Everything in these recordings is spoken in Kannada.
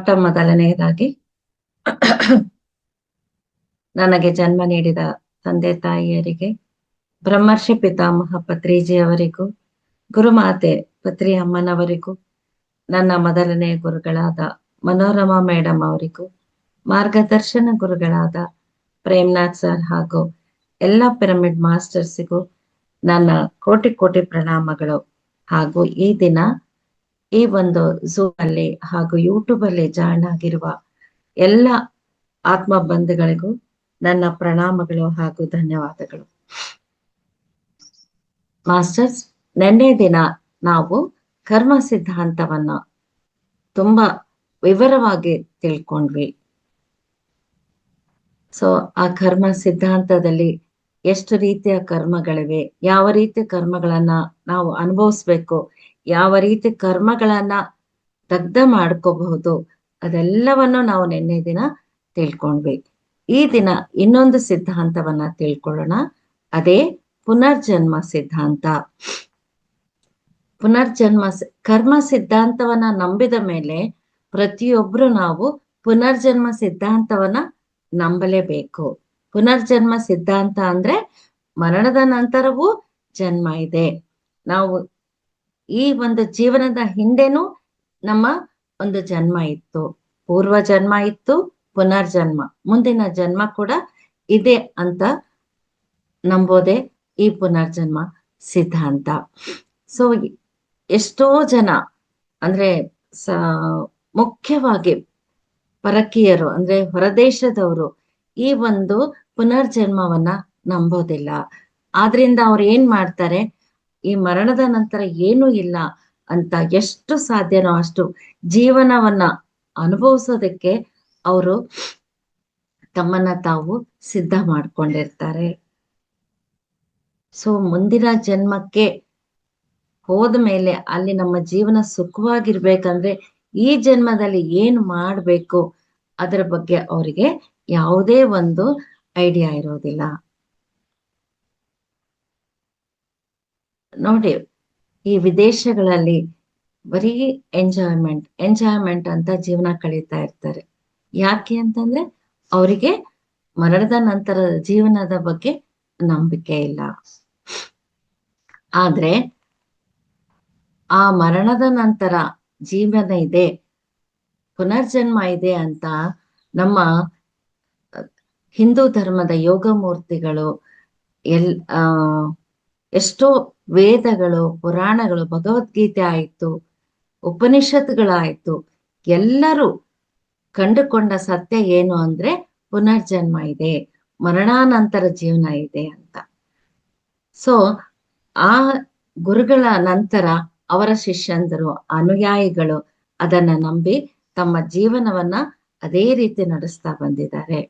ಮೊಟ್ಟ ಮೊದಲನೆಯದಾಗಿ ನನಗೆ ಜನ್ಮ ನೀಡಿದ ತಂದೆ ತಾಯಿಯರಿಗೆ, ಬ್ರಹ್ಮರ್ಷಿ ಪಿತಾಮಹ ಪತ್ರಿಜಿಯವರಿಗೂ, ಗುರುಮಾತೆ ಪತ್ರಿ ಅಮ್ಮನವರಿಗೂ, ನನ್ನ ಮೊದಲನೆಯ ಗುರುಗಳಾದ ಮನೋರಮಾ ಮೇಡಮ್ ಅವರಿಗೂ, ಮಾರ್ಗದರ್ಶನ ಗುರುಗಳಾದ ಪ್ರೇಮ್ನಾಥ್ ಸರ್ ಹಾಗೂ ಎಲ್ಲ ಪಿರಮಿಡ್ ಮಾಸ್ಟರ್ಸಿಗೂ ನನ್ನ ಕೋಟಿ ಕೋಟಿ ಪ್ರಣಾಮಗಳು. ಹಾಗೂ ಈ ದಿನ ಈ ಒಂದು ಝೂಮ್ ಅಲ್ಲಿ ಹಾಗೂ ಯೂಟ್ಯೂಬ್ ಅಲ್ಲಿ ಜಾಯ್ನ್ ಆಗಿರುವ ಎಲ್ಲ ಆತ್ಮ ಬಂಧುಗಳಿಗೂ ನನ್ನ ಪ್ರಣಾಮಗಳು ಹಾಗೂ ಧನ್ಯವಾದಗಳು. ಮಾಸ್ಟರ್ಸ್, ನಿನ್ನೆ ದಿನ ನಾವು ಕರ್ಮ ಸಿದ್ಧಾಂತವನ್ನ ತುಂಬಾ ವಿವರವಾಗಿ ತಿಳ್ಕೊಂಡ್ವಿ. ಸೊ ಆ ಕರ್ಮ ಸಿದ್ಧಾಂತದಲ್ಲಿ ಎಷ್ಟು ರೀತಿಯ ಕರ್ಮಗಳಿವೆ, ಯಾವ ರೀತಿ ಕರ್ಮಗಳನ್ನ ನಾವು ಅನುಭವಿಸ್ಬೇಕು, ಯಾವ ರೀತಿ ಕರ್ಮಗಳನ್ನ ದಗ್ಧ ಮಾಡ್ಕೋಬಹುದು, ಅದೆಲ್ಲವನ್ನು ನಾವು ನಿನ್ನೆ ದಿನ ತಿಳ್ಕೊಂಡ್ವಿ. ಈ ದಿನ ಇನ್ನೊಂದು ಸಿದ್ಧಾಂತವನ್ನ ತಿಳ್ಕೊಳ್ಳೋಣ, ಅದೇ ಪುನರ್ಜನ್ಮ ಸಿದ್ಧಾಂತ. ಕರ್ಮ ಸಿದ್ಧಾಂತವನ್ನ ನಂಬಿದ ಮೇಲೆ ಪ್ರತಿಯೊಬ್ರು ನಾವು ಪುನರ್ಜನ್ಮ ಸಿದ್ಧಾಂತವನ್ನ ನಂಬಲೇಬೇಕು. ಪುನರ್ಜನ್ಮ ಸಿದ್ಧಾಂತ ಅಂದ್ರೆ ಮರಣದ ನಂತರವೂ ಜನ್ಮ ಇದೆ. ನಾವು ಈ ಒಂದು ಜೀವನದ ಹಿಂದೆನೂ ನಮ್ಮ ಒಂದು ಜನ್ಮ ಇತ್ತು, ಪೂರ್ವ ಜನ್ಮ ಇತ್ತು, ಪುನರ್ಜನ್ಮ, ಮುಂದಿನ ಜನ್ಮ ಕೂಡ ಇದೆ ಅಂತ ನಂಬೋದೇ ಈ ಪುನರ್ಜನ್ಮ ಸಿದ್ಧಾಂತ. ಸೊ ಎಷ್ಟೋ ಜನ ಅಂದ್ರೆ ಮುಖ್ಯವಾಗಿ ಪರಕೀಯರು ಅಂದ್ರೆ ಹೊರದೇಶದವರು ಈ ಒಂದು ಪುನರ್ಜನ್ಮವನ್ನ ನಂಬೋದಿಲ್ಲ. ಆದ್ರಿಂದ ಅವ್ರು ಏನ್ ಮಾಡ್ತಾರೆ, ಈ ಮರಣದ ನಂತರ ಏನೂ ಇಲ್ಲ ಅಂತ ಎಷ್ಟು ಸಾಧ್ಯನೋ ಅಷ್ಟು ಜೀವನವನ್ನ ಅನುಭವಿಸೋದಕ್ಕೆ ಅವರು ತಮ್ಮನ್ನ ತಾವು ಸಿದ್ಧ ಮಾಡ್ಕೊಂಡಿರ್ತಾರೆ. ಸೊ ಮುಂದಿನ ಜನ್ಮಕ್ಕೆ ಹೋದ ಮೇಲೆ ಅಲ್ಲಿ ನಮ್ಮ ಜೀವನ ಸುಖವಾಗಿರ್ಬೇಕಂದ್ರೆ ಈ ಜನ್ಮದಲ್ಲಿ ಏನ್ ಮಾಡ್ಬೇಕು ಅದರ ಬಗ್ಗೆ ಅವರಿಗೆ ಯಾವುದೇ ಒಂದು ಐಡಿಯಾ ಇರೋದಿಲ್ಲ. ನೋಡಿ, ಈ ವಿದೇಶಗಳಲ್ಲಿ ಬರೀ ಎಂಜಾಯ್ಮೆಂಟ್ ಅಂತ ಜೀವನ ಕಳೀತಾ ಇರ್ತಾರೆ. ಯಾಕೆ ಅಂತಂದ್ರೆ ಅವರಿಗೆ ಮರಣದ ನಂತರದ ಜೀವನದ ಬಗ್ಗೆ ನಂಬಿಕೆ ಇಲ್ಲ. ಆದ್ರೆ ಆ ಮರಣದ ನಂತರ ಜೀವನ ಇದೆ, ಪುನರ್ಜನ್ಮ ಇದೆ ಅಂತ ನಮ್ಮ ಹಿಂದೂ ಧರ್ಮದ ಯೋಗ ಮೂರ್ತಿಗಳು ಎಷ್ಟೋ ವೇದಗಳು, ಪುರಾಣಗಳು, ಭಗವದ್ಗೀತೆ ಆಯ್ತು, ಉಪನಿಷತ್ಗಳಾಯ್ತು, ಎಲ್ಲರೂ ಕಂಡುಕೊಂಡ ಸತ್ಯ ಏನು ಅಂದ್ರೆ ಪುನರ್ಜನ್ಮ ಇದೆ, ಮರಣಾನಂತರ ಜೀವನ ಇದೆ ಅಂತ. ಸೊ ಆ ಗುರುಗಳ ನಂತರ ಅವರ ಶಿಷ್ಯಂದರು, ಅನುಯಾಯಿಗಳು ಅದನ್ನ ನಂಬಿ ತಮ್ಮ ಜೀವನವನ್ನ ಅದೇ ರೀತಿ ನಡೆಸ್ತಾ ಬಂದಿದ್ದಾರೆ.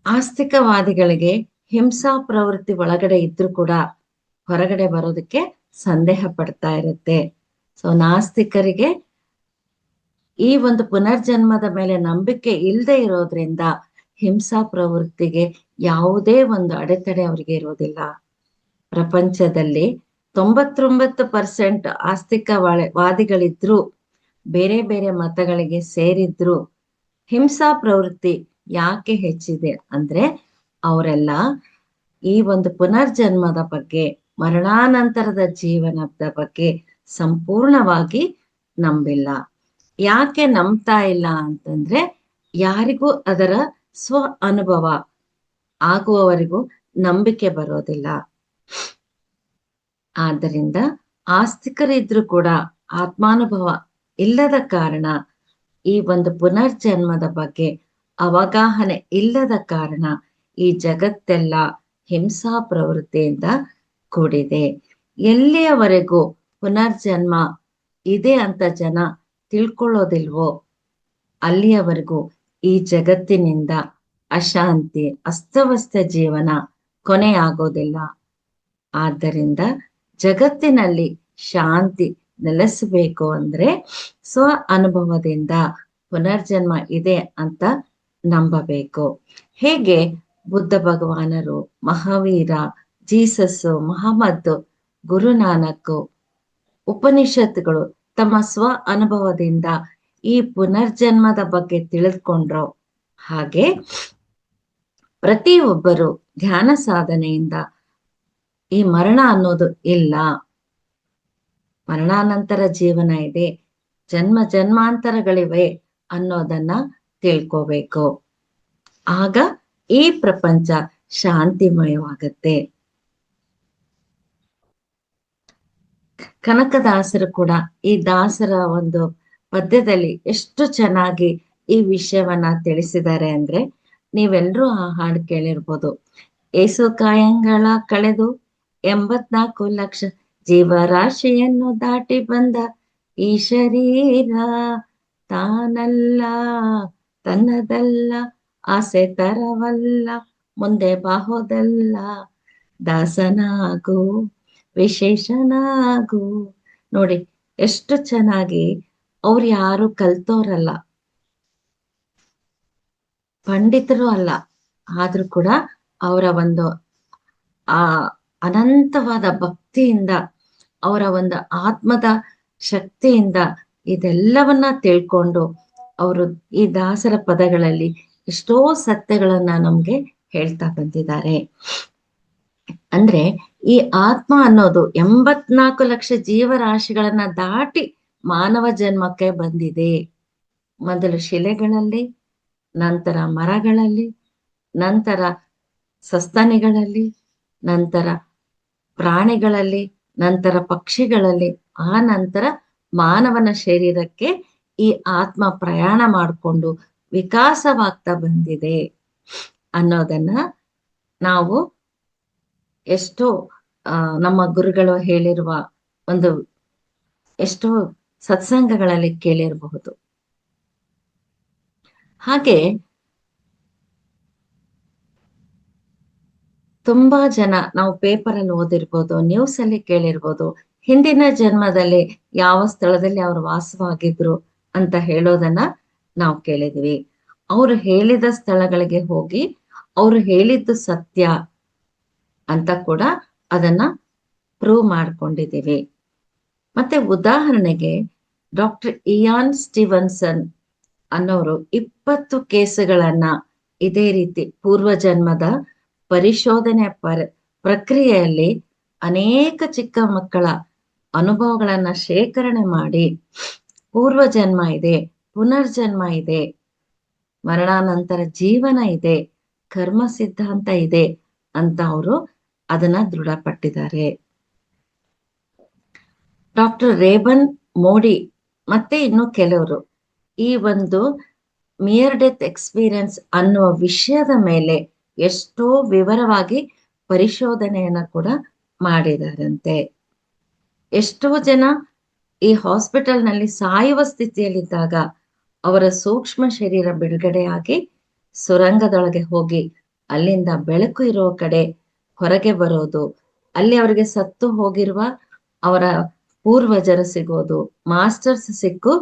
ಆಸ್ತಿಕವಾದಿಗಳಿಗೆ ಹಿಂಸಾ ಪ್ರವೃತ್ತಿ ಒಳಗಡೆ ಇದ್ರೂ ಕೂಡ ಹೊರಗಡೆ ಬರೋದಕ್ಕೆ ಸಂದೇಹ ಪಡ್ತಾ ಇರುತ್ತೆ. ಸೊ ನಾಸ್ತಿಕರಿಗೆ ಈ ಒಂದು ಪುನರ್ಜನ್ಮದ ಮೇಲೆ ನಂಬಿಕೆ ಇಲ್ಲದೆ ಇರೋದ್ರಿಂದ ಹಿಂಸಾ ಪ್ರವೃತ್ತಿಗೆ ಯಾವುದೇ ಒಂದು ಅಡೆತಡೆ ಅವರಿಗೆ ಇರೋದಿಲ್ಲ. ಪ್ರಪಂಚದಲ್ಲಿ 99% ಆಸ್ತಿಕವಾದಿಗಳಿದ್ರು, ಬೇರೆ ಬೇರೆ ಮತಗಳಿಗೆ ಸೇರಿದ್ರು, ಹಿಂಸಾ ಪ್ರವೃತ್ತಿ ಯಾಕೆ ಹೆಚ್ಚಿದೆ ಅಂದ್ರೆ ಅವರೆಲ್ಲ ಈ ಒಂದು ಪುನರ್ಜನ್ಮದ ಬಗ್ಗೆ, ಮರಣಾನಂತರದ ಜೀವನದ ಬಗ್ಗೆ ಸಂಪೂರ್ಣವಾಗಿ ನಂಬಿಲ್ಲ. ಯಾಕೆ ನಂಬ್ತಾ ಇಲ್ಲ ಅಂತಂದ್ರೆ ಯಾರಿಗೂ ಅದರ ಸ್ವ ಅನುಭವ ಆಗುವವರೆಗೂ ನಂಬಿಕೆ ಬರೋದಿಲ್ಲ. ಆದ್ದರಿಂದ ಆಸ್ತಿಕರಿದ್ರು ಕೂಡ ಆತ್ಮಾನುಭವ ಇಲ್ಲದ ಕಾರಣ, ಈ ಒಂದು ಪುನರ್ಜನ್ಮದ ಬಗ್ಗೆ ಅವಗಾಹನೆ ಇಲ್ಲದ ಕಾರಣ ಈ ಜಗತ್ತೆಲ್ಲ ಹಿಂಸಾ ಪ್ರವೃತ್ತಿಯಿಂದ ಕೂಡಿದೆ. ಎಲ್ಲಿಯವರೆಗೂ ಪುನರ್ಜನ್ಮ ಇದೆ ಅಂತ ಜನ ತಿಳ್ಕೊಳ್ಳೋದಿಲ್ವೋ ಅಲ್ಲಿಯವರೆಗೂ ಈ ಜಗತ್ತಿನಿಂದ ಅಶಾಂತಿ, ಅಸ್ತವ್ಯಸ್ತ ಜೀವನ ಕೊನೆಯಾಗೋದಿಲ್ಲ. ಆದ್ದರಿಂದ ಜಗತ್ತಿನಲ್ಲಿ ಶಾಂತಿ ನೆಲೆಸಬೇಕು ಅಂದ್ರೆ ಸ್ವ ಅನುಭವದಿಂದ ಪುನರ್ಜನ್ಮ ಇದೆ ಅಂತ ನಂಬಬೇಕು. ಹೇಗೆ ಬುದ್ಧ ಭಗವಾನರು, ಮಹಾವೀರ, ಜೀಸಸ್, ಮಹಮ್ಮದ್, ಗುರುನಾನಕ್ ಉಪನಿಷತ್ತುಗಳು ತಮ್ಮ ಸ್ವ ಅನುಭವದಿಂದ ಈ ಪುನರ್ಜನ್ಮದ ಬಗ್ಗೆ ತಿಳಿದುಕೊಂಡ್ರು. ಹಾಗೆ ಪ್ರತಿಯೊಬ್ಬರು ಧ್ಯಾನ ಸಾಧನೆಯಿಂದ ಈ ಮರಣ ಅನ್ನೋದು ಇಲ್ಲ, ಮರಣಾನಂತರ ಜೀವನ ಇದೆ, ಜನ್ಮ ಜನ್ಮಾಂತರಗಳಿವೆ ಅನ್ನೋದನ್ನ ತಿಳ್ಕೋಬೇಕು. ಆಗ ಈ ಪ್ರಪಂಚ ಶಾಂತಿಮಯವಾಗತ್ತೆ. ಕನಕದಾಸರು ಕೂಡ ಈ ದಾಸರ ಒಂದು ಪದ್ಯದಲ್ಲಿ ಎಷ್ಟು ಚೆನ್ನಾಗಿ ಈ ವಿಷಯವನ್ನ ತಿಳಿಸಿದ್ದಾರೆ ಅಂದ್ರೆ, ನೀವೆಲ್ಲರೂ ಆ ಹಾಡು ಕೇಳಿರ್ಬೋದು. ಏಸು ಕಾಯಂಗಳ ಕಳೆದು 84 ಲಕ್ಷ ಜೀವರಾಶಿಯನ್ನು ದಾಟಿ ಬಂದ ಈ ಶರೀರ ತಾನಲ್ಲ, ತನ್ನದಲ್ಲ, ಆಸೆ ತರವಲ್ಲ, ಮುಂದೆ ಬಾಹೋದಲ್ಲ, ದಾಸನಾಗು ವಿಶೇಷನಾಗು. ನೋಡಿ ಎಷ್ಟು ಚೆನ್ನಾಗಿ, ಅವ್ರು ಯಾರು ಕಲ್ತೋರಲ್ಲ, ಪಂಡಿತರು ಅಲ್ಲ, ಆದ್ರೂ ಕೂಡ ಅವರ ಒಂದು ಆ ಅನಂತವಾದ ಭಕ್ತಿಯಿಂದ, ಅವರ ಒಂದು ಆತ್ಮದ ಶಕ್ತಿಯಿಂದ ಇದೆಲ್ಲವನ್ನ ತಿಳ್ಕೊಂಡು ಅವರು ಈ ದಾಸರ ಪದಗಳಲ್ಲಿ ಎಷ್ಟೋ ಸತ್ಯಗಳನ್ನ ನಮ್ಗೆ ಹೇಳ್ತಾ ಬಂದಿದ್ದಾರೆ. ಅಂದ್ರೆ ಈ ಆತ್ಮ ಅನ್ನೋದು 84 ಲಕ್ಷ ಜೀವರಾಶಿಗಳನ್ನ ದಾಟಿ ಮಾನವ ಜನ್ಮಕ್ಕೆ ಬಂದಿದೆ. ಮೊದಲು ಶಿಲೆಗಳಲ್ಲಿ, ನಂತರ ಮರಗಳಲ್ಲಿ, ನಂತರ ಸಸ್ತನಿಗಳಲ್ಲಿ, ನಂತರ ಪ್ರಾಣಿಗಳಲ್ಲಿ, ನಂತರ ಪಕ್ಷಿಗಳಲ್ಲಿ, ಆ ನಂತರ ಮಾನವನ ಶರೀರಕ್ಕೆ ಈ ಆತ್ಮ ಪ್ರಯಾಣ ಮಾಡಿಕೊಂಡು ವಿಕಾಸವಾಗ್ತಾ ಬಂದಿದೆ ಅನ್ನೋದನ್ನ ನಾವು ಎಷ್ಟೋ ನಮ್ಮ ಗುರುಗಳು ಹೇಳಿರುವ ಒಂದು ಎಷ್ಟೋ ಸತ್ಸಂಗಗಳಲ್ಲಿ ಕೇಳಿರಬಹುದು. ಹಾಗೆ ತುಂಬಾ ಜನ ನಾವು ಪೇಪರ್ ಅಲ್ಲಿ ಓದಿರ್ಬೋದು, ನ್ಯೂಸ್ ಅಲ್ಲಿ ಕೇಳಿರ್ಬೋದು, ಹಿಂದಿನ ಜನ್ಮದಲ್ಲಿ ಯಾವ ಸ್ಥಳದಲ್ಲಿ ಅವರು ವಾಸವಾಗಿದ್ರು ಅಂತ ಹೇಳೋದನ್ನ ನಾವು ಕೇಳಿದ್ವಿ. ಅವರು ಹೇಳಿದ ಸ್ಥಳಗಳಿಗೆ ಹೋಗಿ ಅವರು ಹೇಳಿದ್ದು ಸತ್ಯ ಅಂತ ಕೂಡ ಅದನ್ನ ಪ್ರೂವ್ ಮಾಡ್ಕೊಂಡಿದ್ದೀವಿ. ಮತ್ತೆ ಉದಾಹರಣೆಗೆ ಡಾಕ್ಟರ್ ಇಯಾನ್ ಸ್ಟೀವನ್ಸನ್ ಅನ್ನೋರು 20 ಕೇಸುಗಳನ್ನ ಇದೇ ರೀತಿ ಪೂರ್ವಜನ್ಮದ ಪರಿಶೋಧನೆ ಪ್ರಕ್ರಿಯೆಯಲ್ಲಿ ಅನೇಕ ಚಿಕ್ಕ ಮಕ್ಕಳ ಅನುಭವಗಳನ್ನ ಶೇಖರಣೆ ಮಾಡಿ, ಪೂರ್ವಜನ್ಮ ಇದೆ, ಪುನರ್ಜನ್ಮ ಇದೆ, ಮರಣಾನಂತರ ಜೀವನ ಇದೆ, ಕರ್ಮ ಸಿದ್ಧಾಂತ ಇದೆ ಅಂತ ಅವರು ಅದನ್ನ ದೃಢಪಟ್ಟಿದ್ದಾರೆ. ಡಾಕ್ಟರ್ ರೇಬನ್ ಮೋಡಿ ಮತ್ತೆ ಇನ್ನು ಕೆಲವರು ಈ ಒಂದು ನಿಯರ್ ಡೆತ್ ಎಕ್ಸ್ಪೀರಿಯನ್ಸ್ ಅನ್ನುವ ವಿಷಯದ ಮೇಲೆ ಎಷ್ಟೋ ವಿವರವಾಗಿ ಪರಿಶೋಧನೆಯನ್ನ ಕೂಡ ಮಾಡಿದಾರಂತೆ. ಎಷ್ಟೋ ಜನ ಈ ಹಾಸ್ಪಿಟಲ್ನಲ್ಲಿ ಸಾಯುವ ಸ್ಥಿತಿಯಲ್ಲಿದ್ದಾಗ ಅವರ ಸೂಕ್ಷ್ಮ ಶರೀರ ಬಿಡುಗಡೆಯಾಗಿ ಸುರಂಗದೊಳಗೆ ಹೋಗಿ ಅಲ್ಲಿಂದ ಬೆಳಕು ಇರೋ ಕಡೆ ಹೊರಗೆ ಬರೋದು, ಅಲ್ಲಿ ಅವರಿಗೆ ಸತ್ತು ಹೋಗಿರುವ ಅವರ ಪೂರ್ವಜರು ಸಿಗೋದು, ಮಾಸ್ಟರ್ಸ್ ಸಿಕ್ಕು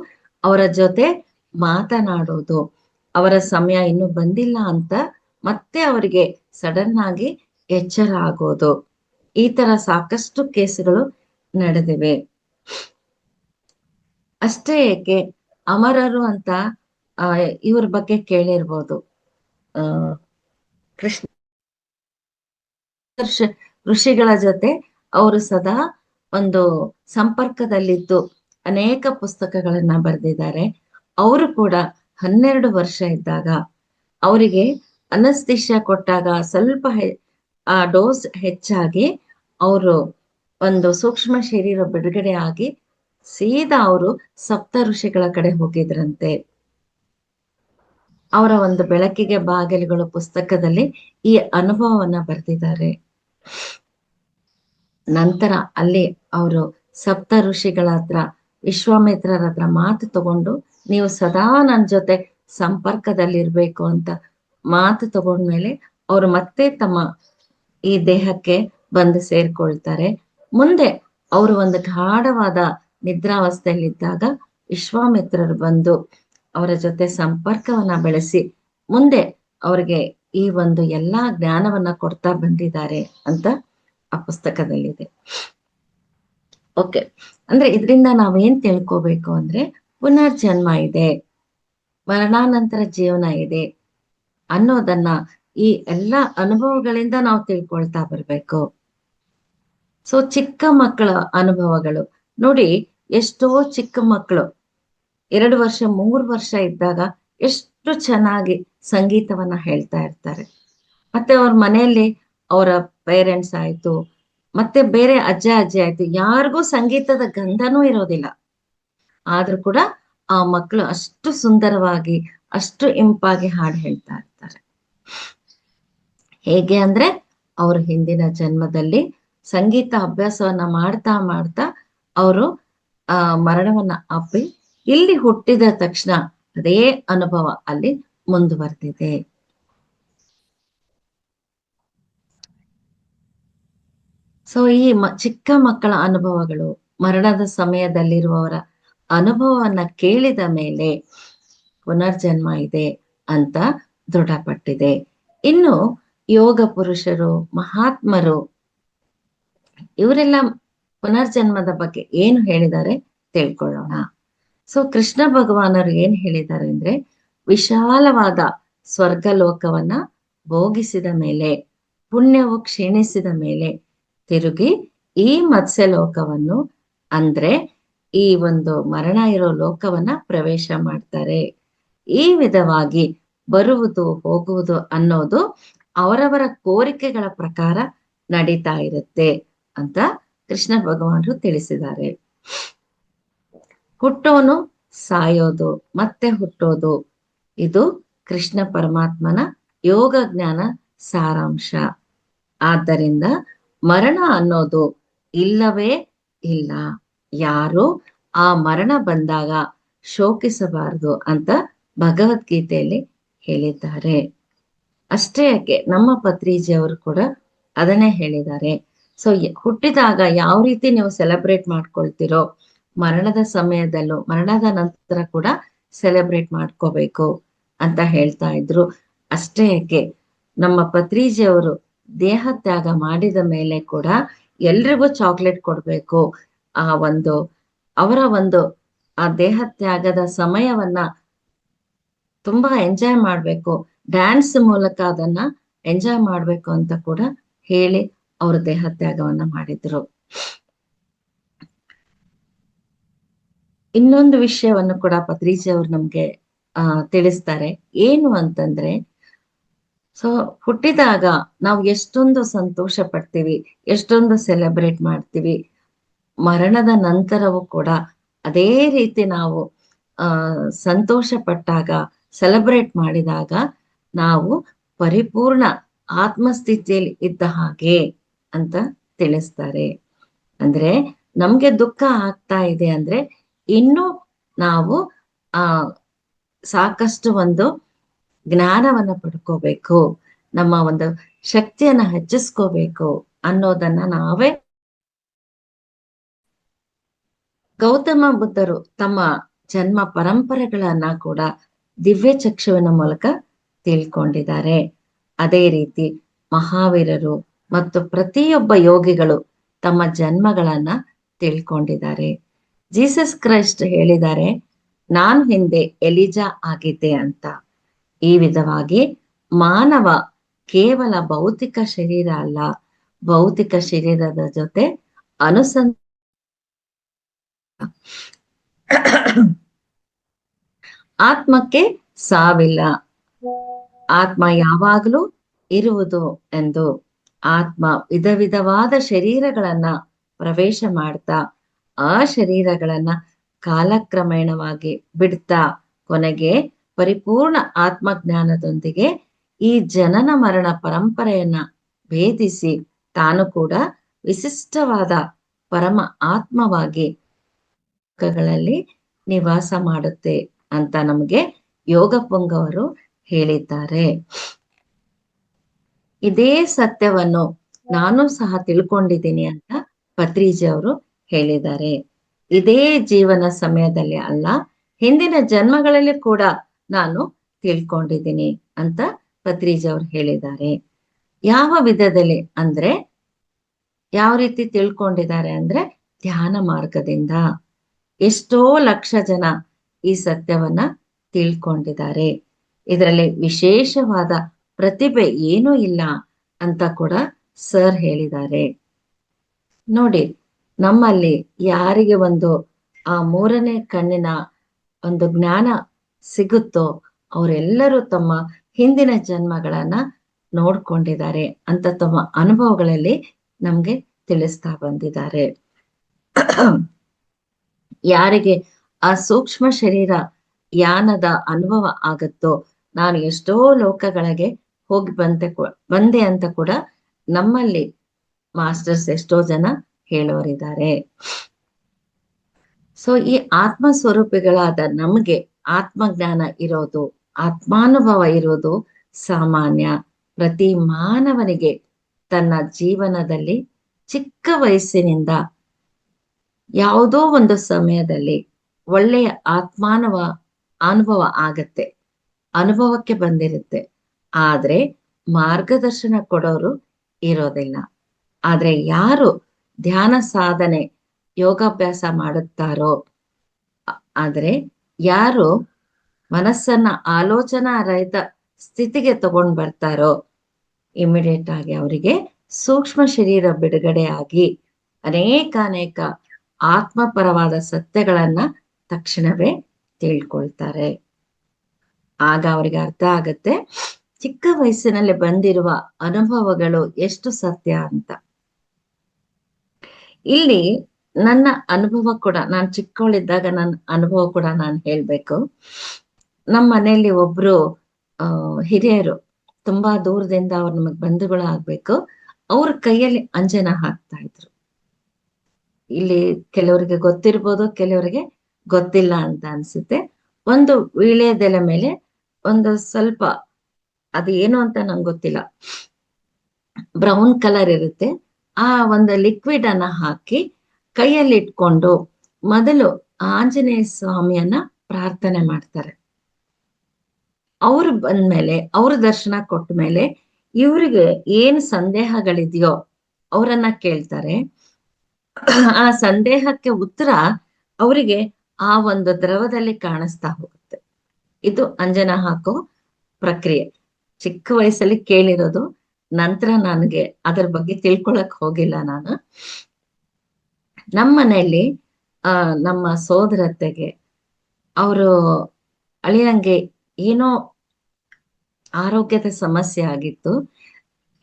ಅವರ ಜೊತೆ ಮಾತನಾಡೋದು, ಅವರ ಸಮಯ ಇನ್ನು ಬಂದಿಲ್ಲ ಅಂತ ಮತ್ತೆ ಅವರಿಗೆ ಸಡನ್ ಆಗಿ ಎಚ್ಚರ ಆಗೋದು, ಈ ತರ ಸಾಕಷ್ಟು ಕೇಸುಗಳು ನಡೆದಿವೆ. ಅಷ್ಟೇ ಏಕೆ, ಅಮರರು ಅಂತ ಇವ್ರ ಬಗ್ಗೆ ಕೇಳಿರ್ಬೋದು. ಕೃಷ್ಣ ಋಷಿಗಳ ಜೊತೆ ಅವರು ಸದಾ ಒಂದು ಸಂಪರ್ಕದಲ್ಲಿದ್ದು ಅನೇಕ ಪುಸ್ತಕಗಳನ್ನ ಬರೆದಿದ್ದಾರೆ. ಅವರು ಕೂಡ 12 ವರ್ಷ ಇದ್ದಾಗ ಅವರಿಗೆ ಅನಸ್ತಿಷ್ಯ ಕೊಟ್ಟಾಗ ಸ್ವಲ್ಪ ಆ ಡೋಸ್ ಹೆಚ್ಚಾಗಿ ಅವರು ಒಂದು ಸೂಕ್ಷ್ಮ ಶರೀರ ಬಿಡುಗಡೆ ಆಗಿ ಸೀದಾ ಅವರು ಸಪ್ತ ಋಷಿಗಳ ಕಡೆ ಹೋಗಿದ್ರಂತೆ. ಅವರ ಒಂದು ಬೆಳಕಿಗೆ ಬಾಗಿಲುಗಳು ಪುಸ್ತಕದಲ್ಲಿ ಈ ಅನುಭವವನ್ನ ಬರೆದಿದ್ದಾರೆ. ನಂತರ ಅಲ್ಲಿ ಅವರು ಸಪ್ತ ಋಷಿಗಳ ಹತ್ರ, ವಿಶ್ವಾಮಿತ್ರರ ಹತ್ರ ಮಾತು ತಗೊಂಡು, ನೀವು ಸದಾ ನನ್ನ ಜೊತೆ ಸಂಪರ್ಕದಲ್ಲಿರ್ಬೇಕು ಅಂತ ಮಾತು ತಗೊಂಡ್ಮೇಲೆ ಅವರು ಮತ್ತೆ ತಮ್ಮ ಈ ದೇಹಕ್ಕೆ ಬಂದು ಸೇರ್ಕೊಳ್ತಾರೆ. ಮುಂದೆ ಅವರು ಒಂದು ಗಾಢವಾದ ನಿದ್ರಾವಸ್ಥೆಯಲ್ಲಿದ್ದಾಗ ವಿಶ್ವಾಮಿತ್ರರು ಬಂದು ಅವರ ಜೊತೆ ಸಂಪರ್ಕವನ್ನ ಬೆಳೆಸಿ ಮುಂದೆ ಅವರಿಗೆ ಈ ಒಂದು ಎಲ್ಲಾ ಜ್ಞಾನವನ್ನ ಕೊಡ್ತಾ ಬಂದಿದ್ದಾರೆ ಅಂತ ಆ ಪುಸ್ತಕದಲ್ಲಿದೆ. ಓಕೆ. ಅಂದ್ರೆ ಇದರಿಂದ ನಾವೇನ್ ತಿಳ್ಕೋಬೇಕು ಅಂದ್ರೆ ಪುನರ್ಜನ್ಮ ಇದೆ, ಮರಣಾನಂತರ ಜೀವನ ಇದೆ ಅನ್ನೋದನ್ನ ಈ ಎಲ್ಲಾ ಅನುಭವಗಳಿಂದ ನಾವು ತಿಳ್ಕೊಳ್ತಾ ಬರ್ಬೇಕು. ಸೊ ಚಿಕ್ಕ ಮಕ್ಕಳ ಅನುಭವಗಳು ನೋಡಿ, ಎಷ್ಟೋ ಚಿಕ್ಕ ಮಕ್ಕಳು 2 ವರ್ಷ 3 ವರ್ಷ ಇದ್ದಾಗ ಎಷ್ಟು ಚೆನ್ನಾಗಿ ಸಂಗೀತವನ್ನ ಹೇಳ್ತಾ ಇರ್ತಾರೆ. ಮತ್ತೆ ಅವ್ರ ಮನೆಯಲ್ಲಿ ಅವರ ಪೇರೆಂಟ್ಸ್ ಆಯ್ತು, ಮತ್ತೆ ಬೇರೆ ಅಜ್ಜ ಅಜ್ಜಿ ಆಯ್ತು, ಯಾರಿಗೂ ಸಂಗೀತದ ಗಂಧನೂ ಇರೋದಿಲ್ಲ. ಆದ್ರೂ ಕೂಡ ಆ ಮಕ್ಕಳು ಅಷ್ಟು ಸುಂದರವಾಗಿ, ಅಷ್ಟು ಇಂಪಾಗಿ ಹಾಡು ಹೇಳ್ತಾ ಇರ್ತಾರೆ. ಹೇಗೆ ಅಂದ್ರೆ ಅವ್ರ ಹಿಂದಿನ ಜನ್ಮದಲ್ಲಿ ಸಂಗೀತ ಅಭ್ಯಾಸವನ್ನ ಮಾಡ್ತಾ ಮಾಡ್ತಾ ಅವರು ಮರಣವನ್ನ ಅಪ್ಪಿ ಇಲ್ಲಿ ಹುಟ್ಟಿದ ತಕ್ಷಣ ಅದೇ ಅನುಭವ ಅಲ್ಲಿ ಮುಂದುವರೆದಿದೆ. ಸೊ ಈ ಚಿಕ್ಕ ಮಕ್ಕಳ ಅನುಭವಗಳು, ಮರಣದ ಸಮಯದಲ್ಲಿರುವವರ ಅನುಭವವನ್ನ ಕೇಳಿದ ಮೇಲೆ ಪುನರ್ಜನ್ಮ ಇದೆ ಅಂತ ದೃಢಪಟ್ಟಿದೆ. ಇನ್ನು ಯೋಗ ಪುರುಷರು, ಮಹಾತ್ಮರು ಇವರೆಲ್ಲ ಪುನರ್ಜನ್ಮದ ಬಗ್ಗೆ ಏನು ಹೇಳಿದ್ದಾರೆ ತಿಳ್ಕೊಳ್ಳೋಣ. ಸೊ ಕೃಷ್ಣ ಭಗವಾನರು ಏನ್ ಹೇಳಿದ್ದಾರೆ ಅಂದ್ರೆ, ವಿಶಾಲವಾದ ಸ್ವರ್ಗ ಲೋಕವನ್ನ ಭೋಗಿಸಿದ ಮೇಲೆ, ಪುಣ್ಯವು ಕ್ಷೀಣಿಸಿದ ಮೇಲೆ ತಿರುಗಿ ಈ ಮತ್ಸ್ಯ ಲೋಕವನ್ನು, ಅಂದ್ರೆ ಈ ಒಂದು ಮರಣ ಇರೋ ಲೋಕವನ್ನ ಪ್ರವೇಶ ಮಾಡ್ತಾರೆ. ಈ ವಿಧವಾಗಿ ಬರುವುದು ಹೋಗುವುದು ಅನ್ನೋದು ಅವರವರ ಕೋರಿಕೆಗಳ ಪ್ರಕಾರ ನಡೀತಾ ಇರುತ್ತೆ ಅಂತ ಕೃಷ್ಣ ಭಗವಾನರು ತಿಳಿಸಿದ್ದಾರೆ. ಹುಟ್ಟೋನು, ಸಾಯೋದು, ಮತ್ತೆ ಹುಟ್ಟೋದು, ಇದು ಕೃಷ್ಣ ಪರಮಾತ್ಮನ ಯೋಗ ಜ್ಞಾನ ಸಾರಾಂಶ. ಆದ್ದರಿಂದ ಮರಣ ಅನ್ನೋದು ಇಲ್ಲವೇ ಇಲ್ಲ. ಯಾರು ಆ ಮರಣ ಬಂದಾಗ ಶೋಕಿಸಬಾರದು ಅಂತ ಭಗವದ್ಗೀತೆಯಲ್ಲಿ ಹೇಳಿದ್ದಾರೆ. ಅಷ್ಟೇ ಯಾಕೆ, ನಮ್ಮ ಪತ್ರಿಜಿಯವರು ಕೂಡ ಅದನ್ನೇ ಹೇಳಿದ್ದಾರೆ. ಸೊ ಹುಟ್ಟಿದಾಗ ಯಾವ ರೀತಿ ನೀವು ಸೆಲೆಬ್ರೇಟ್ ಮಾಡ್ಕೊಳ್ತಿರೋ, ಮರಣದ ಸಮಯದಲ್ಲೂ ಮರಣದ ನಂತರ ಕೂಡ ಸೆಲೆಬ್ರೇಟ್ ಮಾಡ್ಕೋಬೇಕು ಅಂತ ಹೇಳ್ತಾ ಇದ್ರು. ಅಷ್ಟೇ ಯಾಕೆ, ನಮ್ಮ ಪತ್ರಿಜಿಯವರು ದೇಹ ತ್ಯಾಗ ಮಾಡಿದ ಮೇಲೆ ಕೂಡ ಎಲ್ರಿಗೂ ಚಾಕ್ಲೇಟ್ ಕೊಡ್ಬೇಕು, ಆ ಒಂದು ಅವರ ಒಂದು ಆ ದೇಹ ತ್ಯಾಗದ ಸಮಯವನ್ನ ತುಂಬಾ ಎಂಜಾಯ್ ಮಾಡ್ಬೇಕು, ಡ್ಯಾನ್ಸ್ ಮೂಲಕ ಅದನ್ನ ಎಂಜಾಯ್ ಮಾಡ್ಬೇಕು ಅಂತ ಕೂಡ ಹೇಳಿ ಅವರು ದೇಹ ತ್ಯಾಗವನ್ನ ಮಾಡಿದ್ರು. ಇನ್ನೊಂದು ವಿಷಯವನ್ನು ಕೂಡ ಪತ್ರಿಜಿ ಅವರು ನಮ್ಗೆ ತಿಳಿಸ್ತಾರೆ. ಏನು ಅಂತಂದ್ರೆ, ಸೊ ಹುಟ್ಟಿದಾಗ ನಾವು ಎಷ್ಟೊಂದು ಸಂತೋಷ ಪಡ್ತೀವಿ, ಎಷ್ಟೊಂದು ಸೆಲೆಬ್ರೇಟ್ ಮಾಡ್ತೀವಿ. ಮರಣದ ನಂತರವೂ ಕೂಡ ಅದೇ ರೀತಿ ನಾವು ಸಂತೋಷ ಪಟ್ಟಾಗ, ಸೆಲೆಬ್ರೇಟ್ ಮಾಡಿದಾಗ ನಾವು ಪರಿಪೂರ್ಣ ಆತ್ಮಸ್ಥಿತಿಯಲ್ಲಿ ಇದ್ದ ಹಾಗೆ ಅಂತ ತಿಳಿಸ್ತಾರೆ. ಅಂದ್ರೆ ನಮ್ಗೆ ದುಃಖ ಆಗ್ತಾ ಇದೆ ಅಂದ್ರೆ ಇನ್ನು ನಾವು ಆ ಸಾಕಷ್ಟು ಒಂದು ಜ್ಞಾನವನ್ನ ಪಡ್ಕೋಬೇಕು, ನಮ್ಮ ಒಂದು ಶಕ್ತಿಯನ್ನ ಹೆಚ್ಚಿಸ್ಕೋಬೇಕು ಅನ್ನೋದನ್ನ ನಾವೇ. ಗೌತಮ ಬುದ್ಧರು ತಮ್ಮ ಜನ್ಮ ಪರಂಪರೆಗಳನ್ನ ಕೂಡ ದಿವ್ಯ ಚಕ್ಷುವಿನ ಮೂಲಕ ತಿಳ್ಕೊಂಡಿದ್ದಾರೆ. ಅದೇ ರೀತಿ ಮಹಾವೀರರು ಮತ್ತು ಪ್ರತಿಯೊಬ್ಬ ಯೋಗಿಗಳು ತಮ್ಮ ಜನ್ಮಗಳನ್ನ ತಿಳ್ಕೊಂಡಿದ್ದಾರೆ. ಜೀಸಸ್ ಕ್ರೈಸ್ಟ್ ಹೇಳಿದ್ದಾರೆ, ನಾನು ಹಿಂದೆ ಎಲಿಜಾ ಆಗಿದ್ದೆ ಅಂತ. ಈ ವಿಧವಾಗಿ ಮಾನವ ಕೇವಲ ಭೌತಿಕ ಶರೀರ ಅಲ್ಲ, ಭೌತಿಕ ಶರೀರದ ಜೊತೆ ಅನುಸಂಧಾನ ಆತ್ಮಕ್ಕೆ ಸಾವಿಲ್ಲ, ಆತ್ಮ ಯಾವಾಗಲೂ ಇರುವುದು ಎಂದು. ಆತ್ಮ ವಿಧ ವಿಧವಾದ ಶರೀರಗಳನ್ನ ಪ್ರವೇಶ ಮಾಡ್ತಾ ಆ ಶರೀರಗಳನ್ನ ಕಾಲಕ್ರಮೇಣವಾಗಿ ಬಿಡ್ತಾ ಕೊನೆಗೆ ಪರಿಪೂರ್ಣ ಆತ್ಮಜ್ಞಾನದೊಂದಿಗೆ ಈ ಜನನ ಮರಣ ಪರಂಪರೆಯನ್ನ ಭೇದಿಸಿ ತಾನು ಕೂಡ ವಿಶಿಷ್ಟವಾದ ಪರಮ ಆತ್ಮವಾಗಿ ಗಳಲ್ಲಿ ನಿವಾಸ ಮಾಡುತ್ತೆ ಅಂತ ನಮಗೆ ಯೋಗ ಪುಂಗವರು ಹೇಳಿದ್ದಾರೆ. ಇದೇ ಸತ್ಯವನ್ನು ನಾನು ಸಹ ತಿಳ್ಕೊಂಡಿದ್ದೀನಿ ಅಂತ ಪತ್ರಿಜಿ ಅವರು ಹೇಳಿದ್ದಾರೆ. ಇದೇ ಜೀವನ ಸಮಯದಲ್ಲಿ ಅಲ್ಲ, ಹಿಂದಿನ ಜನ್ಮಗಳಲ್ಲಿ ಕೂಡ ನಾನು ತಿಳ್ಕೊಂಡಿದ್ದೀನಿ ಅಂತ ಪತ್ರಿಜಿ ಅವರು ಹೇಳಿದ್ದಾರೆ. ಯಾವ ವಿಧದಲ್ಲಿ ಅಂದ್ರೆ, ಯಾವ ರೀತಿ ತಿಳ್ಕೊಂಡಿದ್ದಾರೆ ಅಂದ್ರೆ, ಧ್ಯಾನ ಮಾರ್ಗದಿಂದ. ಎಷ್ಟೋ ಲಕ್ಷ ಜನ ಈ ಸತ್ಯವನ್ನ ತಿಳ್ಕೊಂಡಿದ್ದಾರೆ. ಇದರಲ್ಲಿ ವಿಶೇಷವಾದ ಪ್ರತಿಭೆ ಏನೂ ಇಲ್ಲ ಅಂತ ಕೂಡ ಸರ್ ಹೇಳಿದ್ದಾರೆ. ನೋಡಿ, ನಮ್ಮಲ್ಲಿ ಯಾರಿಗೆ ಒಂದು ಆ ಮೂರನೇ ಕಣ್ಣಿನ ಒಂದು ಜ್ಞಾನ ಸಿಗುತ್ತೋ ಅವರೆಲ್ಲರೂ ತಮ್ಮ ಹಿಂದಿನ ಜನ್ಮಗಳನ್ನ ನೋಡ್ಕೊಂಡಿದ್ದಾರೆ ಅಂತ ತಮ್ಮ ಅನುಭವಗಳಲ್ಲಿ ನಮ್ಗೆ ತಿಳಿಸ್ತಾ ಬಂದಿದ್ದಾರೆ. ಯಾರಿಗೆ ಆ ಸೂಕ್ಷ್ಮ ಶರೀರ ಯಾನದ ಅನುಭವ ಆಗುತ್ತೋ, ನಾನು ಎಷ್ಟೋ ಲೋಕಗಳಿಗೆ ಹೋಗಿ ಬಂದೆ ಅಂತ ಕೂಡ ನಮ್ಮಲ್ಲಿ ಮಾಸ್ಟರ್ಸ್ ಎಷ್ಟೋ ಜನ ಹೇಳೋರಿದ್ದಾರೆ. ಸೊ ಈ ಆತ್ಮ ಸ್ವರೂಪಿಗಳಾದ ನಮಗೆ ಆತ್ಮಜ್ಞಾನ ಇರೋದು, ಆತ್ಮಾನುಭವ ಇರೋದು ಸಾಮಾನ್ಯ. ಪ್ರತಿ ಮಾನವನಿಗೆ ತನ್ನ ಜೀವನದಲ್ಲಿ ಚಿಕ್ಕ ವಯಸ್ಸಿನಿಂದ ಯಾವುದೋ ಒಂದು ಸಮಯದಲ್ಲಿ ಒಳ್ಳೆಯ ಅನುಭವ ಆಗತ್ತೆ, ಅನುಭವಕ್ಕೆ ಬಂದಿರುತ್ತೆ. ಆದ್ರೆ ಮಾರ್ಗದರ್ಶನ ಕೊಡೋರು ಇರೋದಿಲ್ಲ. ಆದ್ರೆ ಯಾರು ಧ್ಯಾನ ಸಾಧನೆ ಯೋಗಾಭ್ಯಾಸ ಮಾಡುತ್ತಾರೋ, ಆದ್ರೆ ಯಾರು ಮನಸ್ಸನ್ನ ಆಲೋಚನಾ ರಹಿತ ಸ್ಥಿತಿಗೆ ತಗೊಂಡ್ ಬರ್ತಾರೋ, ಇಮಿಡಿಯೇಟ್ ಆಗಿ ಅವರಿಗೆ ಸೂಕ್ಷ್ಮ ಶರೀರ ಬಿಡುಗಡೆ ಆಗಿ ಅನೇಕ ಆತ್ಮಪರವಾದ ಸತ್ಯಗಳನ್ನ ತಕ್ಷಣವೇ ತಿಳ್ಕೊಳ್ತಾರೆ. ಆಗ ಅವರಿಗೆ ಅರ್ಥ ಆಗತ್ತೆ ಚಿಕ್ಕ ವಯಸ್ಸಿನಲ್ಲಿ ಬಂದಿರುವ ಅನುಭವಗಳು ಎಷ್ಟು ಸತ್ಯ ಅಂತ. ಇಲ್ಲಿ ನನ್ನ ಅನುಭವ ಕೂಡ, ನಾನು ಚಿಕ್ಕವಳಿದ್ದಾಗ ನನ್ನ ಅನುಭವ ಕೂಡ ನಾನು ಹೇಳ್ಬೇಕು. ನಮ್ಮ ಮನೆಯಲ್ಲಿ ಒಬ್ರು ಹಿರಿಯರು, ತುಂಬಾ ದೂರದಿಂದ ಅವ್ರು ನಮಗ್ ಬಂಧುಗಳು ಆಗ್ಬೇಕು, ಅವ್ರ ಕೈಯಲ್ಲಿ ಅಂಜನ ಹಾಕ್ತಾ ಇದ್ರು. ಇಲ್ಲಿ ಕೆಲವರಿಗೆ ಗೊತ್ತಿರ್ಬೋದು, ಕೆಲವರಿಗೆ ಗೊತ್ತಿಲ್ಲ ಅಂತ ಅನ್ಸುತ್ತೆ. ಒಂದು ವೀಳ್ಯದೆಲೆ ಮೇಲೆ ಒಂದು ಸ್ವಲ್ಪ, ಅದು ಏನು ಅಂತ ನಂಗೆ ಗೊತ್ತಿಲ್ಲ, ಬ್ರೌನ್ ಕಲರ್ ಇರುತ್ತೆ. ಆ ಒಂದು ಲಿಕ್ವಿಡ್ ಅನ್ನ ಹಾಕಿ ಕೈಯಲ್ಲಿ ಇಟ್ಕೊಂಡು ಮೊದಲು ಆಂಜನೇಯ ಸ್ವಾಮಿಯನ್ನ ಪ್ರಾರ್ಥನೆ ಮಾಡ್ತಾರೆ. ಅವ್ರು ಬಂದ್ಮೇಲೆ, ಅವ್ರ ದರ್ಶನ ಕೊಟ್ಟ ಮೇಲೆ ಇವ್ರಿಗೆ ಏನ್ ಸಂದೇಹಗಳಿದೆಯೋ ಅವರನ್ನ ಕೇಳ್ತಾರೆ. ಆ ಸಂದೇಹಕ್ಕೆ ಉತ್ತರ ಅವರಿಗೆ ಆ ಒಂದು ದ್ರವದಲ್ಲಿ ಕಾಣಿಸ್ತಾ ಹೋಗುತ್ತೆ. ಇದು ಅಂಜನ ಹಾಕೋ ಪ್ರಕ್ರಿಯೆ. ಚಿಕ್ಕ ವಯಸ್ಸಲ್ಲಿ ಕೇಳಿರೋದು, ನಂತರ ನನಗೆ ಅದರ ಬಗ್ಗೆ ತಿಳ್ಕೊಳಕ್ ಹೋಗಿಲ್ಲ ನಾನು. ನಮ್ಮ ಮನೆಯಲ್ಲಿ ನಮ್ಮ ಸೋದರತ್ತೆಗೆ ಅವರು ಅಳಿಯಂಗೆ ಏನೋ ಆರೋಗ್ಯದ ಸಮಸ್ಯೆ ಆಗಿತ್ತು.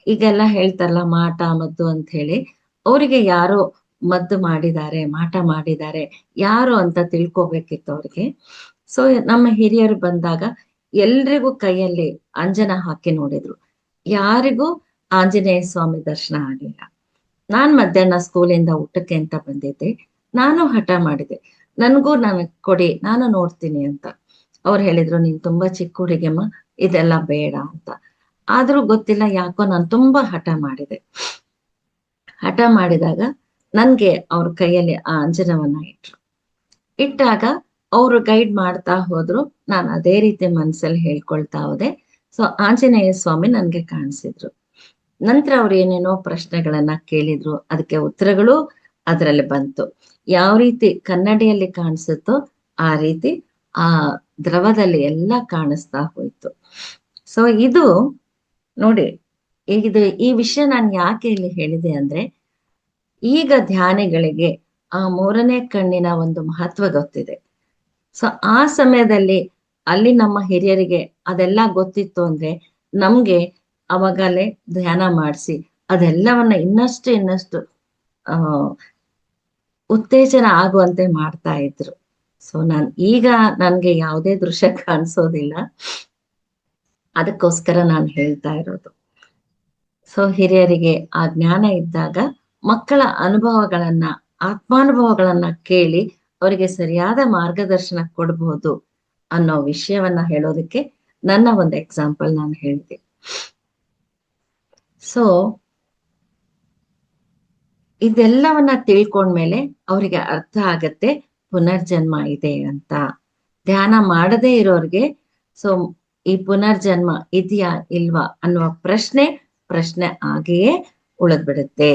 ಈಗೆಲ್ಲ ಹೇಳ್ತಾರಲ್ಲ ಮಾಟ ಮದ್ದು ಅಂತ ಹೇಳಿ, ಅವರಿಗೆ ಯಾರೋ ಮದ್ದು ಮಾಡಿದ್ದಾರೆ, ಮಾಟ ಮಾಡಿದ್ದಾರೆ, ಯಾರು ಅಂತ ತಿಳ್ಕೊಬೇಕಿತ್ತು ಅವ್ರಿಗೆ. ಸೊ ನಮ್ಮ ಹಿರಿಯರು ಬಂದಾಗ ಎಲ್ರಿಗೂ ಕೈಯಲ್ಲಿ ಅಂಜನ ಹಾಕಿ ನೋಡಿದ್ರು, ಯಾರಿಗೂ ಆಂಜನೇಯ ಸ್ವಾಮಿ ದರ್ಶನ ಆಗಿಲ್ಲ. ನಾನ್ ಮಧ್ಯಾಹ್ನ ಸ್ಕೂಲಿಂದ ಊಟಕ್ಕೆ ಅಂತ ಬಂದಿದ್ದೆ. ನಾನು ಹಠ ಮಾಡಿದೆ, ನನಗ್ ಕೊಡಿ, ನಾನು ನೋಡ್ತೀನಿ ಅಂತ. ಅವ್ರು ಹೇಳಿದ್ರು, ನೀನ್ ತುಂಬಾ ಚಿಕ್ಕ ಹುಡುಗಿಯಮ್ಮ, ಇದೆಲ್ಲ ಬೇಡ ಅಂತ. ಆದ್ರೂ ಗೊತ್ತಿಲ್ಲ ಯಾಕೋ ನಾನು ತುಂಬಾ ಹಠ ಮಾಡಿದೆ. ಹಠ ಮಾಡಿದಾಗ ನನ್ಗೆ ಅವ್ರ ಕೈಯಲ್ಲಿ ಆ ಅಂಜನವನ್ನ ಇಟ್ಟಾಗ ಅವರು ಗೈಡ್ ಮಾಡ್ತಾ ಹೋದ್ರು. ನಾನು ಅದೇ ರೀತಿ ಮನ್ಸಲ್ಲಿ ಹೇಳ್ಕೊಳ್ತಾ ಹೋದೆ. ಸೊ ಆಂಜನೇಯ ಸ್ವಾಮಿ ನನ್ಗೆ ಕಾಣಿಸಿದ್ರು. ನಂತರ ಅವ್ರು ಏನೇನೋ ಪ್ರಶ್ನೆಗಳನ್ನ ಕೇಳಿದ್ರು, ಅದಕ್ಕೆ ಉತ್ತರಗಳು ಅದರಲ್ಲಿ ಬಂತು. ಯಾವ ರೀತಿ ಕನ್ನಡಿಯಲ್ಲಿ ಕಾಣಿಸುತ್ತೋ ಆ ರೀತಿ ಆ ದ್ರವದಲ್ಲಿ ಎಲ್ಲ ಕಾಣಿಸ್ತಾ ಹೋಯ್ತು. ಸೊ ಇದು ನೋಡಿ, ಈ ವಿಷಯ ನಾನು ಯಾಕೆ ಇಲ್ಲಿ ಹೇಳಿದೆ ಅಂದ್ರೆ, ಈಗ ಧ್ಯಾನಿಗಳಿಗೆ ಆ ಮೂರನೇ ಕಣ್ಣಿನ ಒಂದು ಮಹತ್ವ ಗೊತ್ತಿದೆ. ಸೊ ಆ ಸಮಯದಲ್ಲಿ ಅಲ್ಲಿ ನಮ್ಮ ಹಿರಿಯರಿಗೆ ಅದೆಲ್ಲ ಗೊತ್ತಿತ್ತು ಅಂದ್ರೆ, ನಮ್ಗೆ ಅವಾಗಲೇ ಧ್ಯಾನ ಮಾಡಿಸಿ ಅದೆಲ್ಲವನ್ನ ಇನ್ನಷ್ಟು ಉತ್ತೇಜನ ಆಗುವಂತೆ ಮಾಡ್ತಾ ಇದ್ರು. ಸೊ ಈಗ ನನ್ಗೆ ಯಾವುದೇ ದೃಶ್ಯ ಕಾಣಿಸೋದಿಲ್ಲ, ಅದಕ್ಕೋಸ್ಕರ ನಾನು ಹೇಳ್ತಾ ಇರೋದು. ಸೊ ಹಿರಿಯರಿಗೆ ಆ ಜ್ಞಾನ ಇದ್ದಾಗ ಮಕ್ಕಳ ಅನುಭವಗಳನ್ನ, ಆತ್ಮಾನುಭವಗಳನ್ನ ಕೇಳಿ ಅವರಿಗೆ ಸರಿಯಾದ ಮಾರ್ಗದರ್ಶನ ಕೊಡಬಹುದು ಅನ್ನೋ ವಿಷಯವನ್ನ ಹೇಳೋದಕ್ಕೆ ನನ್ನ ಒಂದು ಎಕ್ಸಾಂಪಲ್ ನಾನು ಹೇಳಿದೆ. ಸೊ ಇದೆಲ್ಲವನ್ನ ತಿಳ್ಕೊಂಡ್ಮೇಲೆ ಅವರಿಗೆ ಅರ್ಥ ಆಗತ್ತೆ ಪುನರ್ಜನ್ಮ ಇದೆ ಅಂತ. ಧ್ಯಾನ ಮಾಡದೇ ಇರೋರ್ಗೆ ಸೊ ಈ ಪುನರ್ಜನ್ಮ ಇದೆಯಾ ಇಲ್ವಾ ಅನ್ನುವ ಪ್ರಶ್ನೆ ಆಗಿಯೇ ಉಳಿದ್ಬಿಡುತ್ತೆ.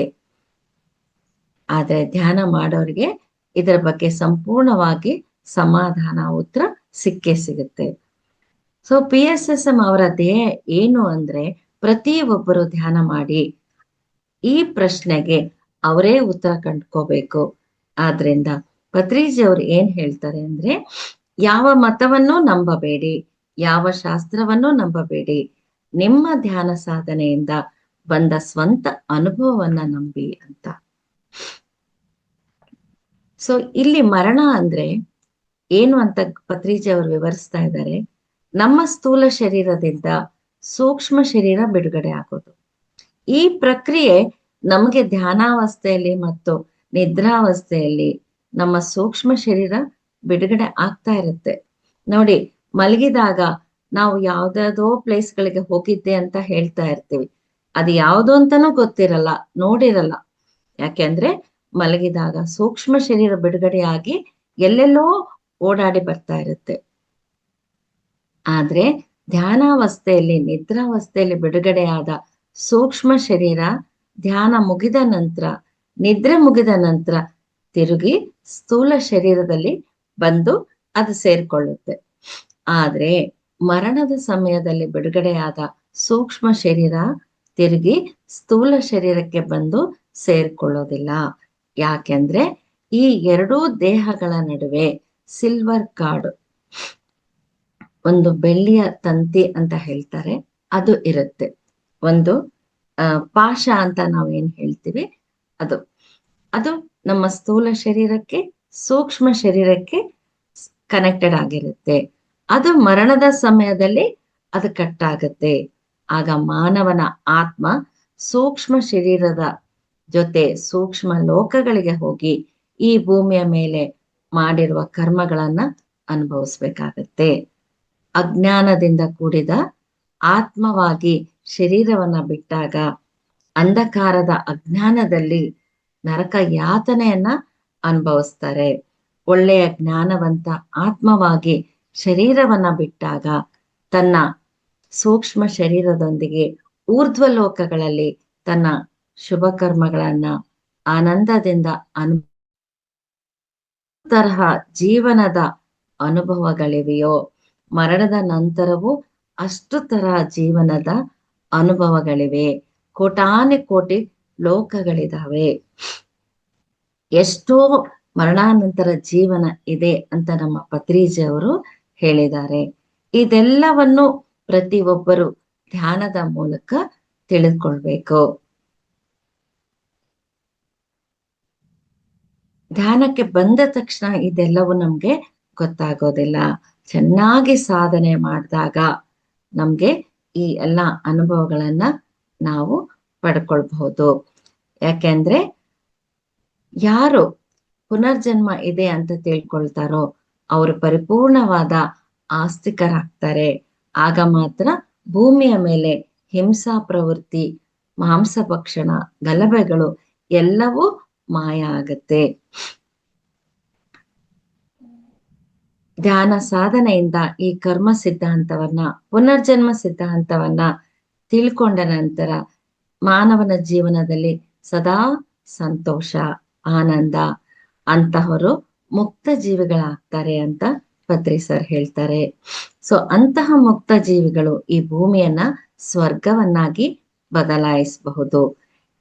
ಆದ್ರೆ ಧ್ಯಾನ ಮಾಡೋರಿಗೆ ಇದರ ಬಗ್ಗೆ ಸಂಪೂರ್ಣವಾಗಿ ಸಮಾಧಾನ ಉತ್ತರ ಸಿಕ್ಕೇ ಸಿಗುತ್ತೆ. ಸೊ PSSM ಅವರ ಧ್ಯೇಯ ಏನು ಅಂದ್ರೆ ಪ್ರತಿ ಒಬ್ಬರು ಧ್ಯಾನ ಮಾಡಿ ಈ ಪ್ರಶ್ನೆಗೆ ಅವರೇ ಉತ್ತರ ಕಂಡ್ಕೋಬೇಕು. ಆದ್ರಿಂದ ಪತ್ರಿಜಿ ಅವರು ಏನ್ ಹೇಳ್ತಾರೆ ಅಂದ್ರೆ, ಯಾವ ಮತವನ್ನೂ ನಂಬಬೇಡಿ, ಯಾವ ಶಾಸ್ತ್ರವನ್ನೂ ನಂಬಬೇಡಿ, ನಿಮ್ಮ ಧ್ಯಾನ ಸಾಧನೆಯಿಂದ ಬಂದ ಸ್ವಂತ ಅನುಭವವನ್ನ ನಂಬಿ ಅಂತ. ಸೊ ಇಲ್ಲಿ ಮರಣ ಅಂದ್ರೆ ಏನು ಅಂತ ಪತ್ರಿಜಿ ಅವರು ವಿವರಿಸ್ತಾ ಇದ್ದಾರೆ. ನಮ್ಮ ಸ್ಥೂಲ ಶರೀರದಿಂದ ಸೂಕ್ಷ್ಮ ಶರೀರ ಬಿಡುಗಡೆ ಆಗೋದು. ಈ ಪ್ರಕ್ರಿಯೆ ನಮಗೆ ಧ್ಯಾನಾವಸ್ಥೆಯಲ್ಲಿ ಮತ್ತು ನಿದ್ರಾವಸ್ಥೆಯಲ್ಲಿ ನಮ್ಮ ಸೂಕ್ಷ್ಮ ಶರೀರ ಬಿಡುಗಡೆ ಆಗ್ತಾ ಇರುತ್ತೆ. ನೋಡಿ, ಮಲಗಿದಾಗ ನಾವು ಯಾವ್ದಾದೋ ಪ್ಲೇಸ್ಗಳಿಗೆ ಹೋಗಿದ್ದೆ ಅಂತ ಹೇಳ್ತಾ ಇರ್ತೀವಿ. ಅದು ಯಾವ್ದು ಅಂತಾನೂ ಗೊತ್ತಿರಲ್ಲ, ನೋಡಿರಲ್ಲ. ಯಾಕೆಂದ್ರೆ ಮಲಗಿದಾಗ ಸೂಕ್ಷ್ಮ ಶರೀರ ಬಿಡುಗಡೆಯಾಗಿ ಎಲ್ಲೆಲ್ಲೋ ಓಡಾಡಿ ಬರ್ತಾ ಇರುತ್ತೆ. ಆದ್ರೆ ಧ್ಯಾನಾವಸ್ಥೆಯಲ್ಲಿ ನಿದ್ರಾವಸ್ಥೆಯಲ್ಲಿ ಬಿಡುಗಡೆಯಾದ ಸೂಕ್ಷ್ಮ ಶರೀರ ಧ್ಯಾನ ಮುಗಿದ ನಂತರ, ನಿದ್ರೆ ಮುಗಿದ ನಂತರ ತಿರುಗಿ ಸ್ಥೂಲ ಶರೀರದಲ್ಲಿ ಬಂದು ಅದು ಸೇರ್ಕೊಳ್ಳುತ್ತೆ. ಆದ್ರೆ ಮರಣದ ಸಮಯದಲ್ಲಿ ಬಿಡುಗಡೆಯಾದ ಸೂಕ್ಷ್ಮ ಶರೀರ ತಿರುಗಿ ಸ್ಥೂಲ ಶರೀರಕ್ಕೆ ಬಂದು ಸೇರ್ಕೊಳ್ಳೋದಿಲ್ಲ. ಯಾಕೆಂದ್ರೆ ಈ ಎರಡೂ ದೇಹಗಳ ನಡುವೆ ಸಿಲ್ವರ್ ಕಾರ್ಡ್, ಒಂದು ಬೆಳ್ಳಿಯ ತಂತಿ ಅಂತ ಹೇಳ್ತಾರೆ, ಅದು ಇರುತ್ತೆ. ಒಂದು ಪಾಶ ಅಂತ ನಾವು ಏನ್ ಹೇಳ್ತೀವಿ, ಅದು ಅದು ನಮ್ಮ ಸ್ಥೂಲ ಶರೀರಕ್ಕೆ ಸೂಕ್ಷ್ಮ ಶರೀರಕ್ಕೆ ಕನೆಕ್ಟೆಡ್ ಆಗಿರುತ್ತೆ. ಅದು ಮರಣದ ಸಮಯದಲ್ಲಿ ಅದು ಕಟ್ ಆಗುತ್ತೆ. ಆಗ ಮಾನವನ ಆತ್ಮ ಸೂಕ್ಷ್ಮ ಶರೀರದ ಜೊತೆ ಸೂಕ್ಷ್ಮ ಲೋಕಗಳಿಗೆ ಹೋಗಿ ಈ ಭೂಮಿಯ ಮೇಲೆ ಮಾಡಿರುವ ಕರ್ಮಗಳನ್ನ ಅನುಭವಿಸ್ಬೇಕಾಗತ್ತೆ. ಅಜ್ಞಾನದಿಂದ ಕೂಡಿದ ಆತ್ಮವಾಗಿ ಶರೀರವನ್ನ ಬಿಟ್ಟಾಗ ಅಂಧಕಾರದ ಅಜ್ಞಾನದಲ್ಲಿ ನರಕ ಯಾತನೆಯನ್ನ ಅನುಭವಿಸ್ತಾರೆ. ಒಳ್ಳೆಯ ಜ್ಞಾನವಂತ ಆತ್ಮವಾಗಿ ಶರೀರವನ್ನ ಬಿಟ್ಟಾಗ ತನ್ನ ಸೂಕ್ಷ್ಮ ಶರೀರದೊಂದಿಗೆ ಊರ್ಧ್ವ ಲೋಕಗಳಲ್ಲಿ ತನ್ನ ಶುಭ ಕರ್ಮಗಳನ್ನ ಆನಂದದಿಂದ ತರಹ ಜೀವನದ ಅನುಭವಗಳಿವೆಯೋ, ಮರಣದ ನಂತರವೂ ಅಷ್ಟು ತರಹ ಜೀವನದ ಅನುಭವಗಳಿವೆ. ಕೋಟಾನು ಕೋಟಿ ಲೋಕಗಳಿದಾವೆ. ಎಷ್ಟೋ ಮರಣಾನಂತರ ಜೀವನ ಇದೆ ಅಂತ ನಮ್ಮ ಪತ್ರಿಜಿ ಅವರು ಹೇಳಿದ್ದಾರೆ. ಇದೆಲ್ಲವನ್ನು ಪ್ರತಿಯೊಬ್ಬರು ಧ್ಯಾನದ ಮೂಲಕ ತಿಳಿದುಕೊಳ್ಬೇಕು. ಧ್ಯಾನಕ್ಕೆ ಬಂದ ತಕ್ಷಣ ಇದೆಲ್ಲವೂ ನಮ್ಗೆ ಗೊತ್ತಾಗೋದಿಲ್ಲ. ಚೆನ್ನಾಗಿ ಸಾಧನೆ ಮಾಡಿದಾಗ ನಮ್ಗೆ ಈ ಎಲ್ಲ ಅನುಭವಗಳನ್ನ ನಾವು ಪಡ್ಕೊಳ್ಬಹುದು. ಯಾಕೆಂದ್ರೆ ಯಾರು ಪುನರ್ಜನ್ಮ ಇದೆ ಅಂತ ತಿಳ್ಕೊಳ್ತಾರೋ ಅವರು ಪರಿಪೂರ್ಣವಾದ ಆಸ್ತಿಕರಾಗ್ತಾರೆ. ಆಗ ಮಾತ್ರ ಭೂಮಿಯ ಮೇಲೆ ಹಿಂಸಾ ಪ್ರವೃತ್ತಿ, ಮಾಂಸ ಭಕ್ಷಣ, ಗಲಭೆಗಳು ಎಲ್ಲವೂ ಮಾಯ ಆಗತ್ತೆ. ಧ್ಯಾನ ಸಾಧನೆಯಿಂದ ಈ ಕರ್ಮ ಸಿದ್ಧಾಂತವನ್ನ, ಪುನರ್ಜನ್ಮ ಸಿದ್ಧಾಂತವನ್ನ ತಿಳ್ಕೊಂಡ ನಂತರ ಮಾನವನ ಜೀವನದಲ್ಲಿ ಸದಾ ಸಂತೋಷ, ಆನಂದ, ಅಂತಹವರು ಮುಕ್ತ ಜೀವಿಗಳಾಗ್ತಾರೆ ಅಂತ ಪತ್ರಿ ಸರ್ ಹೇಳ್ತಾರೆ. ಸೊ ಅಂತಹ ಮುಕ್ತ ಜೀವಿಗಳು ಈ ಭೂಮಿಯನ್ನ ಸ್ವರ್ಗವನ್ನಾಗಿ ಬದಲಾಯಿಸಬಹುದು.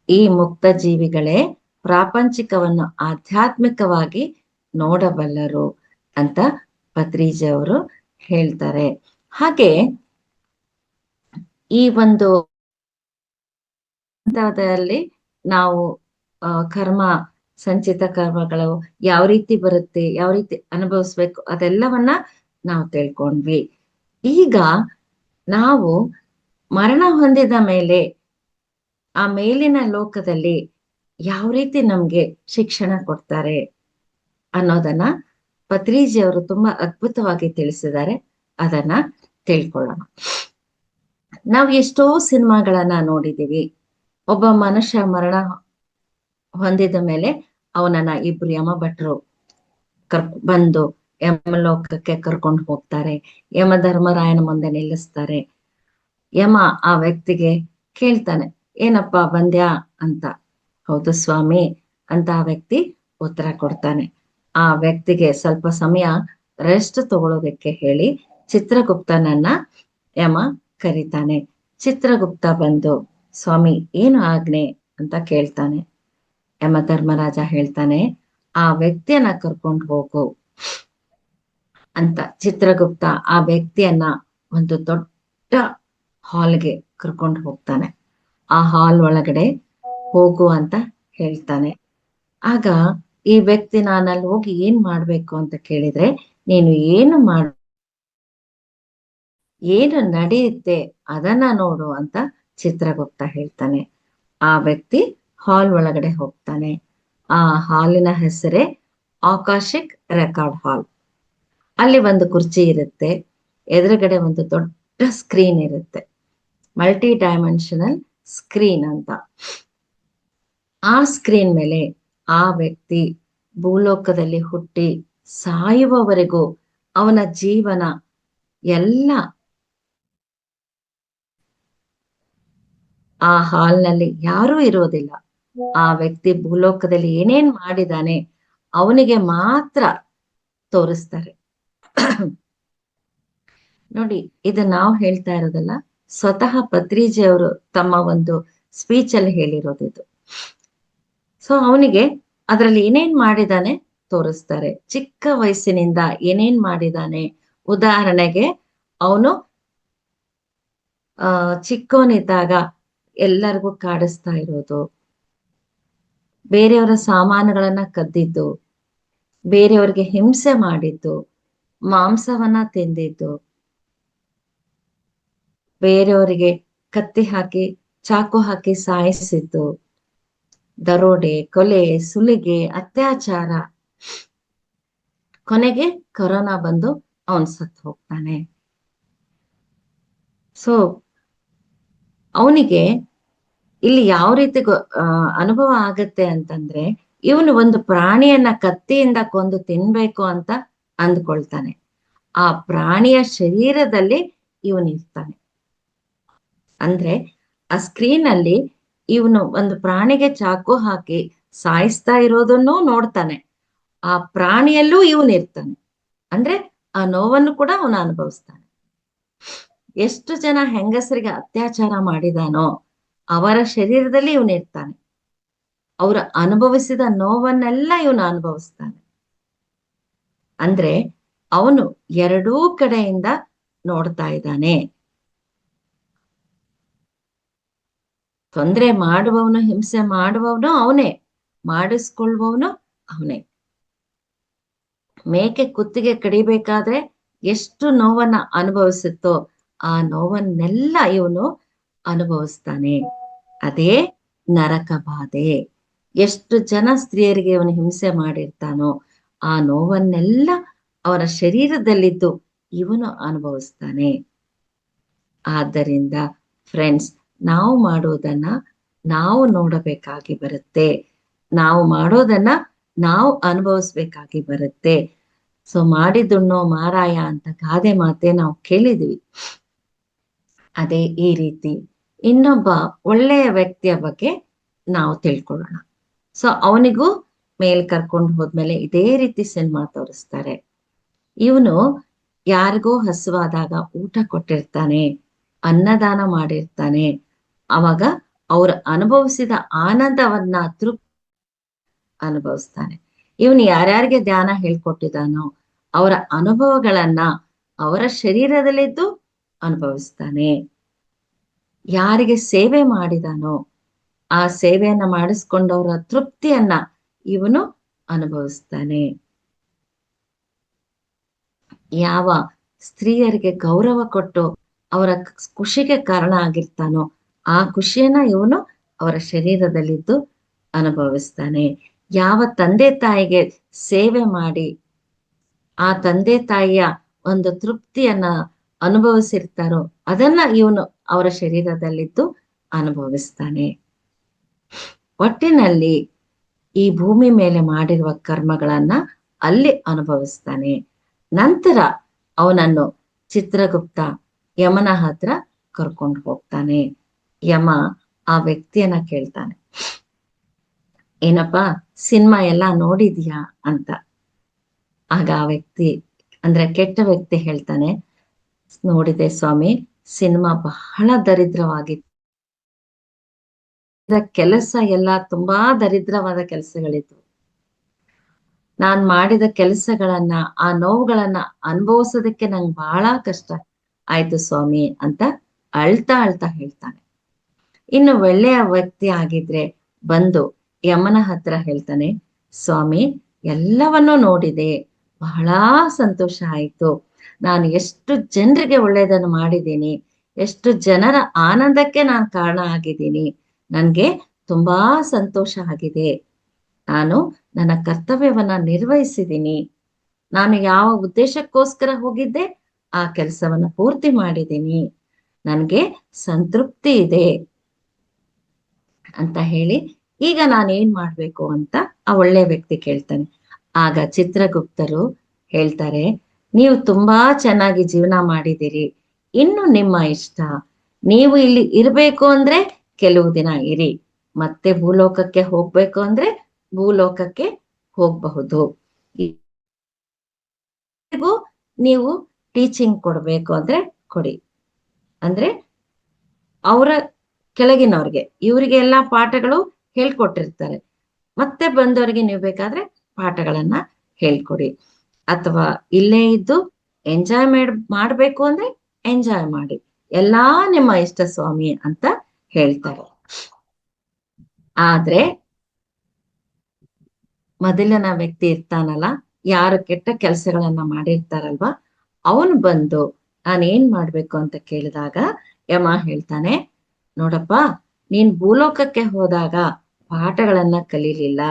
ಈ ಮುಕ್ತ ಜೀವಿಗಳೇ ಪ್ರಾಪಂಚಿಕವನ್ನು ಆಧ್ಯಾತ್ಮಿಕವಾಗಿ ನೋಡಬಲ್ಲರು ಅಂತ ಪತ್ರಿಜಿ ಅವರು ಹೇಳ್ತಾರೆ. ಹಾಗೆ ಈ ಒಂದು ಹಂತದಲ್ಲಿ ನಾವು ಕರ್ಮ, ಸಂಚಿತ ಕರ್ಮಗಳು ಯಾವ ರೀತಿ ಬರುತ್ತೆ, ಯಾವ ರೀತಿ ಅನುಭವಿಸ್ಬೇಕು, ಅದೆಲ್ಲವನ್ನ ನಾವು ತಿಳ್ಕೊಂಡ್ವಿ. ಈಗ ನಾವು ಮರಣ ಹೊಂದಿದ ಮೇಲೆ ಆ ಮೇಲಿನ ಲೋಕದಲ್ಲಿ ಯಾವ ರೀತಿ ನಮ್ಗೆ ಶಿಕ್ಷಣ ಕೊಡ್ತಾರೆ ಅನ್ನೋದನ್ನ ಪತ್ರಿಜಿ ಅವರು ತುಂಬಾ ಅದ್ಭುತವಾಗಿ ತಿಳಿಸಿದ್ದಾರೆ. ಅದನ್ನ ತಿಳ್ಕೊಳ್ಳೋಣ. ನಾವು ಎಷ್ಟೋ ಸಿನಿಮಾಗಳನ್ನ ನೋಡಿದೀವಿ. ಒಬ್ಬ ಮನುಷ್ಯ ಮರಣ ಹೊಂದಿದ ಮೇಲೆ ಅವನನ್ನ ಇಬ್ರು ಯಮ ಭಟ್ರು ಬಂದು ಯಮಲೋಕಕ್ಕೆ ಕರ್ಕೊಂಡು ಹೋಗ್ತಾರೆ. ಯಮ ಧರ್ಮರಾಯನ ಮುಂದೆ ನಿಲ್ಲಿಸ್ತಾರೆ. ಯಮ ಆ ವ್ಯಕ್ತಿಗೆ ಕೇಳ್ತಾನೆ, ಏನಪ್ಪಾ ಬಂದ್ಯಾ ಅಂತ. ಹೌದು ಸ್ವಾಮಿ, ಅಂತ ಆ ವ್ಯಕ್ತಿ ಉತ್ತರ ಕೊಡ್ತಾನೆ. ಆ ವ್ಯಕ್ತಿಗೆ ಸ್ವಲ್ಪ ಸಮಯ ರೆಸ್ಟ್ ತಗೊಳ್ಳೋದಕ್ಕೆ ಹೇಳಿ ಚಿತ್ರಗುಪ್ತನನ್ನ ಯಮ ಕರೀತಾನೆ. ಚಿತ್ರಗುಪ್ತ ಬಂದು, ಸ್ವಾಮಿ ಏನು ಆಜ್ಞೆ ಅಂತ ಕೇಳ್ತಾನೆ. ಯಮ ಧರ್ಮರಾಜ ಹೇಳ್ತಾನೆ, ಆ ವ್ಯಕ್ತಿಯನ್ನ ಕರ್ಕೊಂಡು ಹೋಗು ಅಂತ. ಚಿತ್ರಗುಪ್ತ ಆ ವ್ಯಕ್ತಿಯನ್ನ ಒಂದು ದೊಡ್ಡ ಹಾಲ್ಗೆ ಕರ್ಕೊಂಡು ಹೋಗ್ತಾನೆ. ಆ ಹಾಲ್ ಒಳಗಡೆ ಹೋಗು ಅಂತ ಹೇಳ್ತಾನೆ. ಆಗ ಈ ವ್ಯಕ್ತಿ, ನಾನಲ್ಲಿ ಹೋಗಿ ಏನ್ ಮಾಡ್ಬೇಕು ಅಂತ ಕೇಳಿದ್ರೆ, ನೀನು ಏನು ನಡೆಯುತ್ತೆ ಅದನ್ನ ನೋಡು ಅಂತ ಚಿತ್ರಗುಪ್ತ ಹೇಳ್ತಾನೆ. ಆ ವ್ಯಕ್ತಿ ಹಾಲ್ ಒಳಗಡೆ ಹೋಗ್ತಾನೆ. ಆ ಹಾಲಿನ ಹೆಸರೇ ಆಕಾಶಿಕ್ ರೆಕಾರ್ಡ್ ಹಾಲ್. ಅಲ್ಲಿ ಒಂದು ಕುರ್ಚಿ ಇರುತ್ತೆ, ಎದುರುಗಡೆ ಒಂದು ದೊಡ್ಡ ಸ್ಕ್ರೀನ್ ಇರುತ್ತೆ, ಮಲ್ಟಿ ಡೈಮೆನ್ಷನಲ್ ಸ್ಕ್ರೀನ್ ಅಂತ. ಆ ಸ್ಕ್ರೀನ್ ಮೇಲೆ ಆ ವ್ಯಕ್ತಿ ಭೂಲೋಕದಲ್ಲಿ ಹುಟ್ಟಿ ಸಾಯುವವರೆಗೂ ಅವನ ಜೀವನ ಎಲ್ಲ ಆ ಹಾಲ್ನಲ್ಲಿ ಯಾರೂ ಇರೋದಿಲ್ಲ. ಆ ವ್ಯಕ್ತಿ ಭೂಲೋಕದಲ್ಲಿ ಏನೇನ್ ಮಾಡಿದಾನೆ ಅವನಿಗೆ ಮಾತ್ರ ತೋರಿಸ್ತಾರೆ. ನೋಡಿ, ಇದು ನಾವು ಹೇಳ್ತಾ ಇರೋದಲ್ಲ, ಸ್ವತಃ ಪತ್ರಿಜಿ ಅವರು ತಮ್ಮ ಒಂದು ಸ್ಪೀಚ್ ಅಲ್ಲಿ ಹೇಳಿರೋದು ಇದು. ಸೊ ಅವನಿಗೆ ಅದರಲ್ಲಿ ಏನೇನ್ ಮಾಡಿದಾನೆ ತೋರಿಸ್ತಾರೆ. ಚಿಕ್ಕ ವಯಸ್ಸಿನಿಂದ ಏನೇನ್ ಮಾಡಿದಾನೆ. ಉದಾಹರಣೆಗೆ ಅವನು ಚಿಕ್ಕವನಿದ್ದಾಗ ಎಲ್ಲರಿಗೂ ಕಾಡಿಸ್ತಾ ಇರೋದು, ಬೇರೆಯವರ ಸಾಮಾನುಗಳನ್ನ ಕದ್ದಿದ್ದು, ಬೇರೆಯವರಿಗೆ ಹಿಂಸೆ ಮಾಡಿದ್ದು, ಮಾಂಸವನ್ನ ತಿಂದಿದ್ದು, ಬೇರೆಯವರಿಗೆ ಕತ್ತಿ ಹಾಕಿ ಚಾಕು ಹಾಕಿ ಸಾಯಿಸಿದ್ದು, ದರೋಡೆ, ಕೊಲೆ, ಸುಲಿಗೆ, ಅತ್ಯಾಚಾರ. ಕೊನೆಗೆ ಕೊರೋನಾ ಬಂದು ಅವನ್ ಸತ್ತು ಹೋಗ್ತಾನೆ. ಸೊ ಅವನಿಗೆ ಇಲ್ಲಿ ಯಾವ ರೀತಿ ಅನುಭವ ಆಗತ್ತೆ ಅಂತಂದ್ರೆ, ಇವನು ಒಂದು ಪ್ರಾಣಿಯನ್ನ ಕತ್ತಿಯಿಂದ ಕೊಂದು ತಿನ್ಬೇಕು ಅಂತ ಅಂದ್ಕೊಳ್ತಾನೆ. ಆ ಪ್ರಾಣಿಯ ಶರೀರದಲ್ಲಿ ಇವನಿರ್ತಾನೆ. ಅಂದ್ರೆ ಆ ಸ್ಕ್ರೀನ್ ಅಲ್ಲಿ ಇವನು ಒಂದು ಪ್ರಾಣಿಗೆ ಚಾಕು ಹಾಕಿ ಸಾಯಿಸ್ತಾ ಇರೋದನ್ನು ನೋಡ್ತಾನೆ. ಆ ಪ್ರಾಣಿಯಲ್ಲೂ ಇವನಿರ್ತಾನೆ. ಅಂದ್ರೆ ಆ ನೋವನ್ನು ಕೂಡ ಅವನು ಅನುಭವಿಸ್ತಾನೆ. ಎಷ್ಟು ಜನ ಹೆಂಗಸರಿಗೆ ಅತ್ಯಾಚಾರ ಮಾಡಿದಾನೋ ಅವರ ಶರೀರದಲ್ಲಿ ಇವನಿರ್ತಾನೆ. ಅವರು ಅನುಭವಿಸಿದ ನೋವನ್ನೆಲ್ಲ ಇವನು ಅನುಭವಿಸ್ತಾನೆ. ಅಂದ್ರೆ ಅವನು ಎರಡೂ ಕಡೆಯಿಂದ ನೋಡ್ತಾ ಇದ್ದಾನೆ. ತೊಂದರೆ ಮಾಡುವವನು, ಹಿಂಸೆ ಮಾಡುವವನು ಅವನೇ, ಮಾಡಿಸ್ಕೊಳ್ಳುವವನು ಅವನೇ. ಮೇಕೆ ಕುತ್ತಿಗೆ ಕಡಿಬೇಕಾದ್ರೆ ಎಷ್ಟು ನೋವನ್ನ ಅನುಭವಿಸುತ್ತೋ ಆ ನೋವನ್ನೆಲ್ಲ ಇವನು ಅನುಭವಿಸ್ತಾನೆ. ಅದೇ ನರಕ ಬಾಧೆ. ಎಷ್ಟು ಜನ ಸ್ತ್ರೀಯರಿಗೆ ಇವನು ಹಿಂಸೆ ಮಾಡಿರ್ತಾನೋ ಆ ನೋವನ್ನೆಲ್ಲ ಅವನ ಶರೀರದಲ್ಲಿದ್ದು ಇವನು ಅನುಭವಿಸ್ತಾನೆ. ಆದ್ದರಿಂದ ಫ್ರೆಂಡ್ಸ್, ನಾವು ಮಾಡೋದನ್ನ ನಾವು ನೋಡಬೇಕಾಗಿ ಬರುತ್ತೆ. ನಾವು ಮಾಡೋದನ್ನ ನಾವು ಅನುಭವಿಸ್ಬೇಕಾಗಿ ಬರುತ್ತೆ. ಸೊ ಮಾಡಿದುಣ್ಣೋ ಮಾರಾಯ ಅಂತ ಗಾದೆ ಮಾತೆ ನಾವು ಕೇಳಿದ್ವಿ. ಅದೇ ಈ ರೀತಿ ಇನ್ನೊಬ್ಬ ಒಳ್ಳೆಯ ವ್ಯಕ್ತಿಯ ಬಗ್ಗೆ ನಾವು ತಿಳ್ಕೊಳ್ಳೋಣ. ಸೊ ಅವನಿಗೂ ಮೇಲ್ ಕರ್ಕೊಂಡು ಹೋದ್ಮೇಲೆ ಇದೇ ರೀತಿ ಸಿನಿಮಾ ತೋರಿಸ್ತಾರೆ. ಇವನು ಯಾರಿಗೋ ಹಸುವಾದಾಗ ಊಟ ಕೊಟ್ಟಿರ್ತಾನೆ, ಅನ್ನದಾನ ಮಾಡಿರ್ತಾನೆ. ಅವಾಗ ಅವ್ರು ಅನುಭವಿಸಿದ ಆನಂದವನ್ನ ಅನುಭವಿಸ್ತಾನೆ. ಇವನು ಯಾರ್ಯಾರಿಗೆ ಧ್ಯಾನ ಹೇಳ್ಕೊಟ್ಟಿದಾನೋ ಅವರ ಅನುಭವಗಳನ್ನ ಅವರ ಶರೀರದಲ್ಲಿದ್ದು ಅನುಭವಿಸ್ತಾನೆ. ಯಾರಿಗೆ ಸೇವೆ ಮಾಡಿದಾನೋ ಆ ಸೇವೆಯನ್ನ ಮಾಡಿಸ್ಕೊಂಡವರ ತೃಪ್ತಿಯನ್ನ ಇವನು ಅನುಭವಿಸ್ತಾನೆ. ಯಾವ ಸ್ತ್ರೀಯರಿಗೆ ಗೌರವ ಕೊಟ್ಟು ಅವರ ಖುಷಿಗೆ ಕಾರಣ ಆಗಿರ್ತಾನೋ ಆ ಖುಷಿಯನ್ನ ಇವನು ಅವರ ಶರೀರದಲ್ಲಿದ್ದು ಅನುಭವಿಸ್ತಾನೆ. ಯಾವ ತಂದೆ ತಾಯಿಗೆ ಸೇವೆ ಮಾಡಿ ಆ ತಂದೆ ತಾಯಿಯ ಒಂದು ತೃಪ್ತಿಯನ್ನ ಅನುಭವಿಸಿರ್ತಾರೋ ಅದನ್ನ ಇವನು ಅವರ ಶರೀರದಲ್ಲಿದ್ದು ಅನುಭವಿಸ್ತಾನೆ. ಒಟ್ಟಿನಲ್ಲಿ ಈ ಭೂಮಿ ಮೇಲೆ ಮಾಡಿರುವ ಕರ್ಮಗಳನ್ನ ಅಲ್ಲಿ ಅನುಭವಿಸ್ತಾನೆ. ನಂತರ ಅವನನ್ನು ಚಿತ್ರಗುಪ್ತ ಯಮನ ಹತ್ರ ಕರ್ಕೊಂಡು ಹೋಗ್ತಾನೆ. ಯಮ ಆ ವ್ಯಕ್ತಿಯನ್ನ ಕೇಳ್ತಾನೆ, ಏನಪ್ಪಾ ಸಿನಿಮಾ ಎಲ್ಲ ನೋಡಿದ್ಯಾ ಅಂತ. ಆಗ ಆ ವ್ಯಕ್ತಿ ಅಂದ್ರೆ ಕೆಟ್ಟ ವ್ಯಕ್ತಿ ಹೇಳ್ತಾನೆ, ನೋಡಿದೆ ಸ್ವಾಮಿ, ಸಿನಿಮಾ ಬಹಳ ದರಿದ್ರವಾಗಿತ್ತು, ಕೆಲಸ ಎಲ್ಲ ತುಂಬಾ ದರಿದ್ರವಾದ ಕೆಲಸಗಳಿತ್ತು, ನಾನ್ ಮಾಡಿದ ಕೆಲಸಗಳನ್ನ ಆ ನೋವುಗಳನ್ನ ಅನುಭವಿಸೋದಕ್ಕೆ ನಂಗೆ ಬಹಳ ಕಷ್ಟ ಆಯ್ತು ಸ್ವಾಮಿ ಅಂತ ಅಳ್ತಾ ಅಳ್ತಾ ಹೇಳ್ತಾನೆ. ಇನ್ನು ಒಳ್ಳೆಯ ವ್ಯಕ್ತಿ ಆಗಿದ್ರೆ ಬಂದು ಯಮನ ಹತ್ರ ಹೇಳ್ತಾನೆ, ಸ್ವಾಮಿ ಎಲ್ಲವನ್ನೂ ನೋಡಿದೆ, ಬಹಳ ಸಂತೋಷ ಆಯ್ತು, ನಾನು ಎಷ್ಟು ಜನರಿಗೆ ಒಳ್ಳೆಯದನ್ನು ಮಾಡಿದ್ದೀನಿ, ಎಷ್ಟು ಜನರ ಆನಂದಕ್ಕೆ ನಾನು ಕಾರಣ ಆಗಿದ್ದೀನಿ, ನನ್ಗೆ ತುಂಬಾ ಸಂತೋಷ ಆಗಿದೆ, ನಾನು ನನ್ನ ಕರ್ತವ್ಯವನ್ನ ನಿರ್ವಹಿಸಿದ್ದೀನಿ, ನಾನು ಯಾವ ಉದ್ದೇಶಕ್ಕೋಸ್ಕರ ಹೋಗಿದ್ದೆ ಆ ಕೆಲಸವನ್ನ ಪೂರ್ತಿ ಮಾಡಿದ್ದೀನಿ, ನನ್ಗೆ ಸಂತೃಪ್ತಿ ಇದೆ ಅಂತ ಹೇಳಿ, ಈಗ ನಾನೇನ್ ಮಾಡ್ಬೇಕು ಅಂತ ಆ ಒಳ್ಳೆ ವ್ಯಕ್ತಿ ಕೇಳ್ತಾನೆ. ಆಗ ಚಿತ್ರಗುಪ್ತರು ಹೇಳ್ತಾರೆ, ನೀವು ತುಂಬಾ ಚೆನ್ನಾಗಿ ಜೀವನ ಮಾಡಿದಿರಿ, ಇನ್ನು ನಿಮ್ಮ ಇಷ್ಟ, ನೀವು ಇಲ್ಲಿ ಇರ್ಬೇಕು ಅಂದ್ರೆ ಕೆಲವು ದಿನ ಇರಿ, ಮತ್ತೆ ಭೂಲೋಕಕ್ಕೆ ಹೋಗ್ಬೇಕು ಅಂದ್ರೆ ಭೂಲೋಕಕ್ಕೆ ಹೋಗಬಹುದು, ನೀವು ಟೀಚಿಂಗ್ ಕೊಡ್ಬೇಕು ಅಂದ್ರೆ ಕೊಡಿ, ಅಂದ್ರೆ ಅವರ ಕೆಳಗಿನವ್ರಿಗೆ ಇವರಿಗೆ ಎಲ್ಲಾ ಪಾಠಗಳು ಹೇಳ್ಕೊಟ್ಟಿರ್ತಾರೆ, ಮತ್ತೆ ಬಂದವರಿಗೆ ನೀವು ಬೇಕಾದ್ರೆ ಪಾಠಗಳನ್ನ ಹೇಳ್ಕೊಡಿ, ಅಥವಾ ಇಲ್ಲೇ ಇದ್ದು ಎಂಜಾಯ್ ಮಾಡ್ಬೇಕು ಅಂದ್ರೆ ಎಂಜಾಯ್ ಮಾಡಿ, ಎಲ್ಲಾ ನಿಮ್ಮ ಇಷ್ಟ ಸ್ವಾಮಿ ಅಂತ ಹೇಳ್ತಾರೆ. ಆದ್ರೆ ಮೊದಲನ ವ್ಯಕ್ತಿ ಇರ್ತಾನಲ್ಲ, ಯಾರು ಕೆಟ್ಟ ಕೆಲಸಗಳನ್ನ ಮಾಡಿರ್ತಾರಲ್ವಾ, ಅವನು ಬಂದು ನಾನೇನ್ ಮಾಡ್ಬೇಕು ಅಂತ ಕೇಳಿದಾಗ ಯಮ ಹೇಳ್ತಾನೆ, ನೋಡಪ್ಪ, ನೀನ್ ಭೂಲೋಕಕ್ಕೆ ಹೋದಾಗ ಪಾಠಗಳನ್ನ ಕಲೀಲಿಲ್ಲ,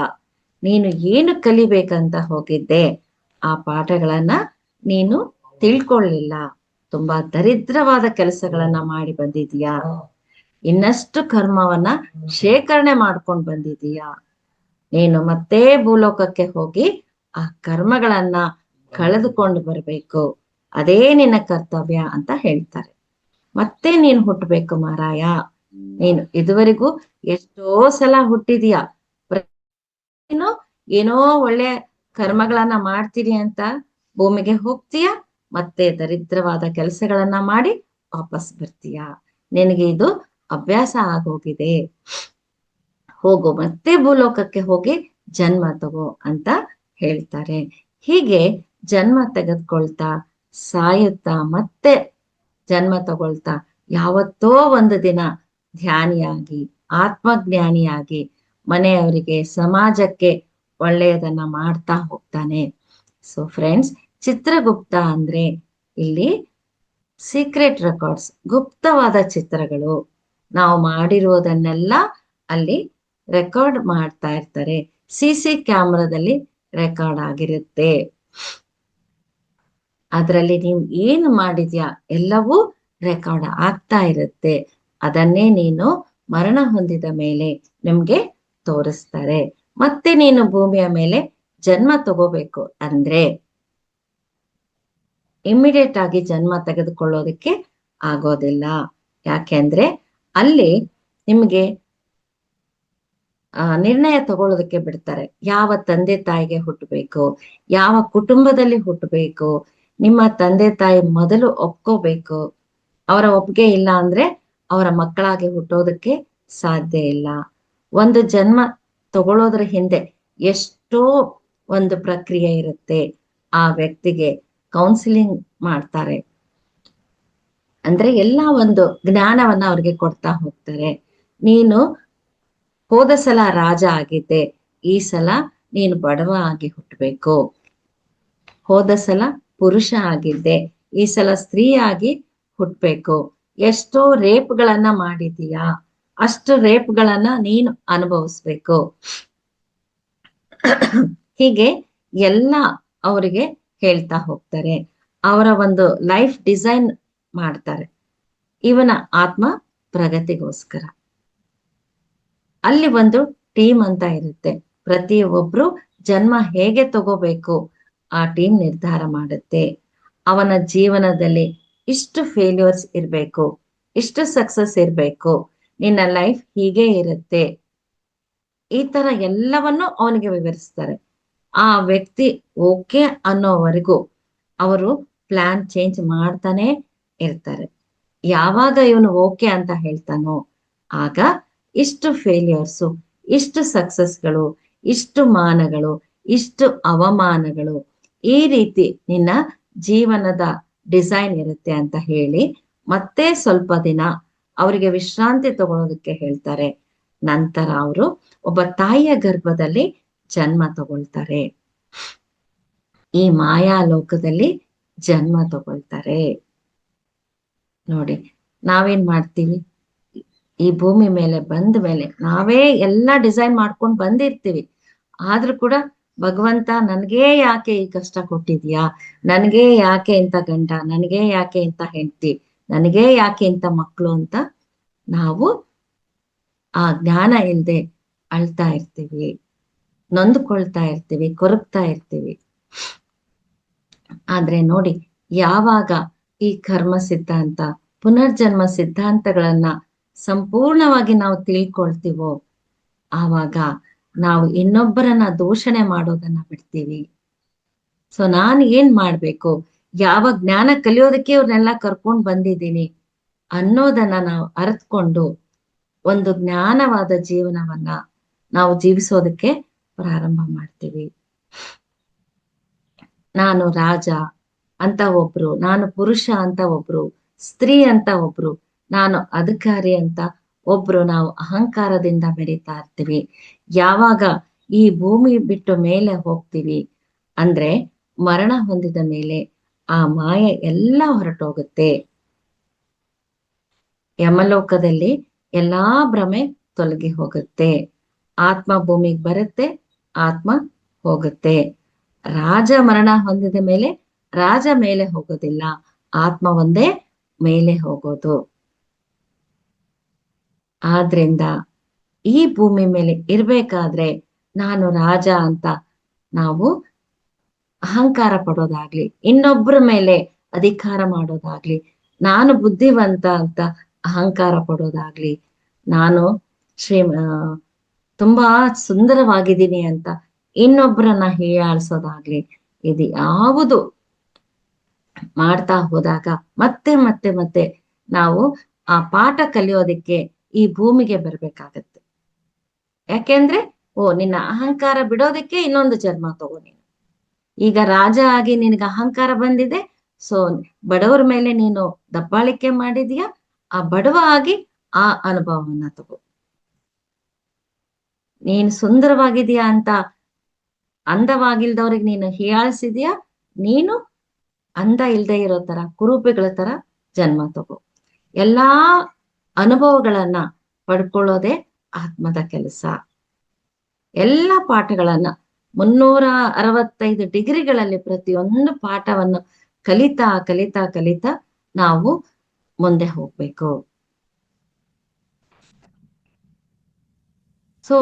ನೀನು ಏನು ಕಲಿಬೇಕಂತ ಹೋಗಿದ್ದೆ ಆ ಪಾಠಗಳನ್ನ ನೀನು ತಿಳ್ಕೊಳ್ಳಿಲ್ಲ, ತುಂಬಾ ದರಿದ್ರವಾದ ಕೆಲಸಗಳನ್ನ ಮಾಡಿ ಬಂದಿದೀಯಾ, ಇನ್ನಷ್ಟು ಕರ್ಮವನ್ನ ಶೇಖರಣೆ ಮಾಡ್ಕೊಂಡು ಬಂದಿದೀಯಾ, ನೀನು ಮತ್ತೆ ಭೂಲೋಕಕ್ಕೆ ಹೋಗಿ ಆ ಕರ್ಮಗಳನ್ನ ಕಳೆದುಕೊಂಡು ಬರ್ಬೇಕು, ಅದೇ ನಿನ್ನ ಕರ್ತವ್ಯ ಅಂತ ಹೇಳ್ತಾರೆ. ಮತ್ತೆ ನೀನು ಹುಟ್ಟಬೇಕು ಮಾರಾಯ, ನೀನು ಇದುವರೆಗೂ ಎಷ್ಟೋ ಸಲ ಹುಟ್ಟಿದೀಯ, ನೀನು ಏನೋ ಒಳ್ಳೆ ಕರ್ಮಗಳನ್ನ ಮಾಡ್ತೀರಿ ಅಂತ ಭೂಮಿಗೆ ಹೋಗ್ತೀಯ, ಮತ್ತೆ ದರಿದ್ರವಾದ ಕೆಲಸಗಳನ್ನ ಮಾಡಿ ವಾಪಸ್ ಬರ್ತೀಯ, ನಿನಗೆ ಇದು ಅಭ್ಯಾಸ ಆಗೋಗಿದೆ, ಹೋಗು ಮತ್ತೆ ಭೂಲೋಕಕ್ಕೆ ಹೋಗಿ ಜನ್ಮ ತಗೋ ಅಂತ ಹೇಳ್ತಾರೆ. ಹೀಗೆ ಜನ್ಮ ತೆಗೆದುಕೊಳ್ತಾ ಸಾಯುತ್ತಾ ಮತ್ತೆ ಜನ್ಮ ತಗೊಳ್ತಾ ಯಾವತ್ತೋ ಒಂದು ದಿನ ಧ್ಯಾನಿಯಾಗಿ ಆತ್ಮಜ್ಞಾನಿಯಾಗಿ ಮನೆಯವರಿಗೆ ಸಮಾಜಕ್ಕೆ ಒಳ್ಳೆಯದನ್ನ ಮಾಡ್ತಾ ಹೋಗ್ತಾನೆ. ಸೊ ಫ್ರೆಂಡ್ಸ್, ಚಿತ್ರಗುಪ್ತ ಅಂದ್ರೆ ಇಲ್ಲಿ ಸೀಕ್ರೆಟ್ ರೆಕಾರ್ಡ್ಸ್, ಗುಪ್ತವಾದ ಚಿತ್ರಗಳು, ನಾವು ಮಾಡಿರುವುದನ್ನೆಲ್ಲ ಅಲ್ಲಿ ರೆಕಾರ್ಡ್ ಮಾಡ್ತಾ ಇರ್ತಾರೆ, ಸಿ ಕ್ಯಾಮ್ರಾದಲ್ಲಿ ರೆಕಾರ್ಡ್ ಆಗಿರುತ್ತೆ, ಅದರಲ್ಲಿ ನೀವು ಏನು ಮಾಡಿದ್ಯಾ ಎಲ್ಲವೂ ರೆಕಾರ್ಡ್ ಆಗ್ತಾ ಇರುತ್ತೆ, ಅದನ್ನೇ ನೀನು ಮರಣ ಹೊಂದಿದ ಮೇಲೆ ನಿಮ್ಗೆ ತೋರಿಸ್ತಾರೆ. ಮತ್ತೆ ನೀನು ಭೂಮಿಯ ಮೇಲೆ ಜನ್ಮ ತಗೋಬೇಕು ಅಂದ್ರೆ ಇಮಿಡಿಯೇಟ್ ಆಗಿ ಜನ್ಮ ತೆಗೆದುಕೊಳ್ಳೋದಕ್ಕೆ ಆಗೋದಿಲ್ಲ, ಯಾಕೆಂದ್ರೆ ಅಲ್ಲಿ ನಿಮ್ಗೆ ನಿರ್ಣಯ ತಗೊಳ್ಳೋದಕ್ಕೆ ಬಿಡ್ತಾರೆ, ಯಾವ ತಂದೆ ತಾಯಿಗೆ ಹುಟ್ಟಬೇಕು, ಯಾವ ಕುಟುಂಬದಲ್ಲಿ ಹುಟ್ಟಬೇಕು, ನಿಮ್ಮ ತಂದೆ ತಾಯಿ ಮೊದಲು ಒಪ್ಕೋಬೇಕು, ಅವರ ಒಪ್ಪಿಗೆ ಇಲ್ಲ ಅಂದ್ರೆ ಅವರ ಮಕ್ಕಳಾಗಿ ಹುಟ್ಟೋದಕ್ಕೆ ಸಾಧ್ಯ ಇಲ್ಲ. ಒಂದು ಜನ್ಮ ತಗೊಳ್ಳೋದ್ರ ಹಿಂದೆ ಎಷ್ಟೋ ಒಂದು ಪ್ರಕ್ರಿಯೆ ಇರುತ್ತೆ, ಆ ವ್ಯಕ್ತಿಗೆ ಕೌನ್ಸಿಲಿಂಗ್ ಮಾಡ್ತಾರೆ, ಅಂದ್ರೆ ಎಲ್ಲ ಒಂದು ಜ್ಞಾನವನ್ನ ಅವ್ರಿಗೆ ಕೊಡ್ತಾ ಹೋಗ್ತಾರೆ. ನೀನು ಹೋದ ಸಲ ರಾಜ ಆಗಿದ್ದೆ, ಈ ಸಲ ನೀನು ಬಡವ ಆಗಿ ಹುಟ್ಟಬೇಕು, ಹೋದ ಸಲ ಪುರುಷ ಆಗಿದ್ದೆ, ಈ ಸಲ ಸ್ತ್ರೀ ಆಗಿ ಹುಟ್ಟಬೇಕು, ಎಷ್ಟೋ ರೇಪ್ಗಳನ್ನ ಮಾಡಿದೀಯಾ, ಅಷ್ಟು ರೇಪ್ಗಳನ್ನ ನೀನು ಅನುಭವಿಸ್ಬೇಕು, ಹೀಗೆ ಎಲ್ಲ ಅವರಿಗೆ ಹೇಳ್ತಾ ಹೋಗ್ತಾರೆ, ಅವರ ಒಂದು ಲೈಫ್ ಡಿಸೈನ್ ಮಾಡ್ತಾರೆ ಇವನ ಆತ್ಮ ಪ್ರಗತಿಗೋಸ್ಕರ. ಅಲ್ಲಿ ಒಂದು ಟೀಮ್ ಅಂತ ಇರುತ್ತೆ, ಪ್ರತಿಯೊಬ್ರು ಜನ್ಮ ಹೇಗೆ ತಗೋಬೇಕು ಆ ಟೀಮ್ ನಿರ್ಧಾರ ಮಾಡುತ್ತೆ. ಅವನ ಜೀವನದಲ್ಲಿ ಇಷ್ಟು ಫೇಲ್ಯೂರ್ಸ್ ಇರ್ಬೇಕು, ಇಷ್ಟು ಸಕ್ಸಸ್ ಇರ್ಬೇಕು, ನಿನ್ನ ಲೈಫ್ ಹೀಗೆ ಇರುತ್ತೆ, ಈ ತರ ಎಲ್ಲವನ್ನು ಅವನಿಗೆ ವಿವರಿಸ್ತಾರೆ. ಆ ವ್ಯಕ್ತಿ ಓಕೆ ಅನ್ನೋವರೆಗೂ ಅವರು ಪ್ಲಾನ್ ಚೇಂಜ್ ಮಾಡ್ತಾನೆ ಇರ್ತಾರೆ. ಯಾವಾಗ ಇವನು ಓಕೆ ಅಂತ ಹೇಳ್ತಾನೋ ಆಗ ಇಷ್ಟು ಫೇಲಿಯರ್ಸು, ಇಷ್ಟು ಸಕ್ಸಸ್ಗಳು, ಇಷ್ಟು ಮಾನಗಳು, ಇಷ್ಟು ಅವಮಾನಗಳು, ಈ ರೀತಿ ನಿನ್ನ ಜೀವನದ ಡಿಸೈನ್ ಇರುತ್ತೆ ಅಂತ ಹೇಳಿ ಮತ್ತೆ ಸ್ವಲ್ಪ ದಿನ ಅವರಿಗೆ ವಿಶ್ರಾಂತಿ ತಗೊಳ್ಳೋದಕ್ಕೆ ಹೇಳ್ತಾರೆ. ನಂತರ ಅವರು ಒಬ್ಬ ತಾಯಿಯ ಗರ್ಭದಲ್ಲಿ ಜನ್ಮ ತಗೊಳ್ತಾರೆ. ಈ ಮಾಯಾ ಲೋಕದಲ್ಲಿ ಜನ್ಮ ತಗೊಳ್ತಾರೆ. ನೋಡಿ, ನಾವೇನ್ ಮಾಡ್ತೀವಿ, ಈ ಭೂಮಿ ಮೇಲೆ ಬಂದ ಮೇಲೆ ನಾವೇ ಎಲ್ಲಾ ಡಿಸೈನ್ ಮಾಡ್ಕೊಂಡು ಬಂದಿರ್ತೀವಿ. ಆದ್ರೂ ಕೂಡ ಭಗವಂತ ನನ್ಗೇ ಯಾಕೆ ಈ ಕಷ್ಟ ಕೊಟ್ಟಿದ್ಯಾ, ನನ್ಗೇ ಯಾಕೆ ಇಂಥ ಗಂಡ, ನನ್ಗೇ ಯಾಕೆ ಇಂಥ ಹೆಂಡತಿ, ನನಗೇ ಯಾಕೆ ಇಂಥ ಮಕ್ಕಳು ಅಂತ ನಾವು ಆ ಜ್ಞಾನ ಇಲ್ಲದೆ ಅಳ್ತಾ ಇರ್ತೀವಿ, ನೊಂದ್ಕೊಳ್ತಾ ಇರ್ತೀವಿ, ಕೊರಗ್ತಾ ಇರ್ತೀವಿ. ಆದ್ರೆ ನೋಡಿ, ಯಾವಾಗ ಈ ಕರ್ಮ ಸಿದ್ಧಾಂತ, ಪುನರ್ಜನ್ಮ ಸಿದ್ಧಾಂತಗಳನ್ನ ಸಂಪೂರ್ಣವಾಗಿ ನಾವು ತಿಳ್ಕೊಳ್ತೀವೋ ಆವಾಗ ನಾವು ಇನ್ನೊಬ್ಬರನ್ನ ದೂಷಣೆ ಮಾಡೋದನ್ನ ಬಿಡ್ತೀವಿ. ಸೊ ನಾನು ಏನ್ ಮಾಡ್ಬೇಕು, ಯಾವ ಜ್ಞಾನ ಕಲಿಯೋದಕ್ಕೆ ಇವ್ರನ್ನೆಲ್ಲ ಕರ್ಕೊಂಡ್ ಬಂದಿದ್ದೀನಿ ಅನ್ನೋದನ್ನ ನಾವು ಅರ್ಥಕೊಂಡು ಒಂದು ಜ್ಞಾನವಾದ ಜೀವನವನ್ನ ನಾವು ಜೀವಿಸೋದಕ್ಕೆ ಪ್ರಾರಂಭ ಮಾಡ್ತೀವಿ. ನಾನು ರಾಜ ಅಂತ ಒಬ್ರು, ನಾನು ಪುರುಷ ಅಂತ ಒಬ್ರು, ಸ್ತ್ರೀ ಅಂತ ಒಬ್ರು, ನಾನು ಅಧಿಕಾರಿ ಅಂತ ಒಬ್ರು ನಾವು ಅಹಂಕಾರದಿಂದ ಮೆರೀತಾ ಇರ್ತೀವಿ. ಯಾವಾಗ ಈ ಭೂಮಿ ಬಿಟ್ಟು ಮೇಲೆ ಹೋಗ್ತೀವಿ ಅಂದ್ರೆ ಮರಣ ಹೊಂದಿದ ಮೇಲೆ ಆ ಮಾಯೆ ಎಲ್ಲ ಹೊರಟೋಗುತ್ತೆ. ಯಮಲೋಕದಲ್ಲಿ ಎಲ್ಲಾ ಭ್ರಮೆ ತೊಲಗಿ ಹೋಗುತ್ತೆ. ಆತ್ಮ ಭೂಮಿಗೆ ಬರುತ್ತೆ, ಆತ್ಮ ಹೋಗುತ್ತೆ. ರಾಜ ಮರಣ ಹೊಂದಿದ ಮೇಲೆ ರಾಜ ಮೇಲೆ ಹೋಗೋದಿಲ್ಲ, ಆತ್ಮ ಒಂದೇ ಮೇಲೆ ಹೋಗೋದು. ಆದ್ರಿಂದ ಈ ಭೂಮಿ ಮೇಲೆ ಇರ್ಬೇಕಾದ್ರೆ ನಾನು ರಾಜ ಅಂತ ನಾವು ಅಹಂಕಾರ ಪಡೋದಾಗ್ಲಿ, ಇನ್ನೊಬ್ಬರ ಮೇಲೆ ಅಧಿಕಾರ ಮಾಡೋದಾಗ್ಲಿ, ನಾನು ಬುದ್ಧಿವಂತ ಅಂತ ಅಹಂಕಾರ ಪಡೋದಾಗ್ಲಿ, ನಾನು ತುಂಬಾ ಸುಂದರವಾಗಿದ್ದೀನಿ ಅಂತ ಇನ್ನೊಬ್ಬರನ್ನ ಹೀಯಾಳಿಸೋದಾಗ್ಲಿ, ಇದು ಯಾವುದು ಮಾಡ್ತಾ ಹೋದಾಗ ಮತ್ತೆ ಮತ್ತೆ ಮತ್ತೆ ನಾವು ಆ ಪಾಠ ಕಲಿಯೋದಿಕ್ಕೆ ಈ ಭೂಮಿಗೆ ಬರ್ಬೇಕಾಗತ್ತೆ. ಯಾಕೆಂದ್ರೆ ನಿನ್ನ ಅಹಂಕಾರ ಬಿಡೋದಕ್ಕೆ ಇನ್ನೊಂದು ಜನ್ಮ ತಗೋ ನೀನು. ಈಗ ರಾಜ ಆಗಿ ನಿನಗೆ ಅಹಂಕಾರ ಬಂದಿದೆ, ಸೊ ಬಡವರ ಮೇಲೆ ನೀನು ದಬ್ಬಾಳಿಕೆ ಮಾಡಿದೀಯ, ಆ ಬಡವ ಆಗಿ ಆ ಅನುಭವವನ್ನ ತಗೋ. ನೀನು ಸುಂದರವಾಗಿದೀಯಾ ಅಂತ ಅಂದವಾಗಿಲ್ದವ್ರಿಗೆ ನೀನು ಹೀಯಾಳಿಸಿದ್ಯಾ, ನೀನು ಅಂದ ಇಲ್ದೇ ಇರೋ ತರ ಕುರೂಪಿಗಳ ತರ ಜನ್ಮ ತಗೋ. ಎಲ್ಲಾ ಅನುಭವಗಳನ್ನ ಪಡ್ಕೊಳ್ಳೋದೇ ಆತ್ಮದ ಕೆಲಸ. ಎಲ್ಲ ಪಾಠಗಳನ್ನ 365 ಡಿಗ್ರಿಗಳಲ್ಲಿ ಪ್ರತಿಯೊಂದು ಪಾಠವನ್ನು ಕಲಿತಾ ಕಲಿತಾ ಕಲಿತಾ ನಾವು ಮುಂದೆ ಹೋಗ್ಬೇಕು. ಸೊ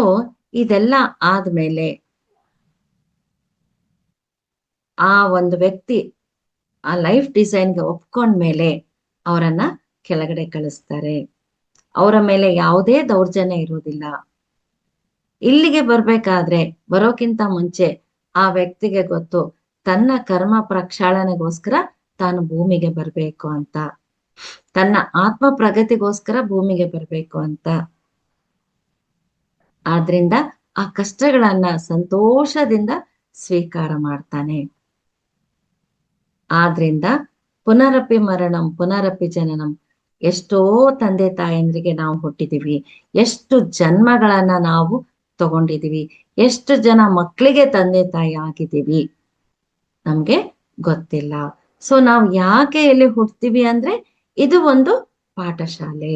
ಇದೆಲ್ಲ ಆದ್ಮೇಲೆ ಆ ಒಂದು ವ್ಯಕ್ತಿ ಆ ಲೈಫ್ ಡಿಸೈನ್ಗೆ ಒಪ್ಕೊಂಡ್ಮೇಲೆ ಅವರನ್ನ ಕೆಳಗಡೆ ಕಳಿಸ್ತಾರೆ. ಅವರ ಮೇಲೆ ಯಾವುದೇ ದೌರ್ಜನ್ಯ ಇರುವುದಿಲ್ಲ. ಇಲ್ಲಿಗೆ ಬರ್ಬೇಕಾದ್ರೆ ಬರೋಕ್ಕಿಂತ ಮುಂಚೆ ಆ ವ್ಯಕ್ತಿಗೆ ಗೊತ್ತು ತನ್ನ ಕರ್ಮ ಪ್ರಕ್ಷಾಳನೆಗೋಸ್ಕರ ತಾನು ಭೂಮಿಗೆ ಬರ್ಬೇಕು ಅಂತ, ತನ್ನ ಆತ್ಮ ಪ್ರಗತಿಗೋಸ್ಕರ ಭೂಮಿಗೆ ಬರ್ಬೇಕು ಅಂತ. ಆದ್ರಿಂದ ಆ ಕಷ್ಟಗಳನ್ನ ಸಂತೋಷದಿಂದ ಸ್ವೀಕಾರ ಮಾಡ್ತಾನೆ. ಆದ್ರಿಂದ ಪುನರಪಿ ಮರಣಂ ಪುನರಪಿ ಜನನಂ. ಎಷ್ಟೋ ತಂದೆ ತಾಯಂದ್ರಿಗೆ ನಾವು ಹುಟ್ಟಿದೀವಿ, ಎಷ್ಟು ಜನ್ಮಗಳನ್ನ ನಾವು ತಗೊಂಡಿದೀವಿ, ಎಷ್ಟು ಜನ ಮಕ್ಕಳಿಗೆ ತಂದೆ ತಾಯಿ ಆಗಿದ್ದೀವಿ, ನಮ್ಗೆ ಗೊತ್ತಿಲ್ಲ. ಸೊ ನಾವು ಯಾಕೆ ಇಲ್ಲಿ ಹುಟ್ತೀವಿ ಅಂದ್ರೆ ಇದು ಒಂದು ಪಾಠಶಾಲೆ.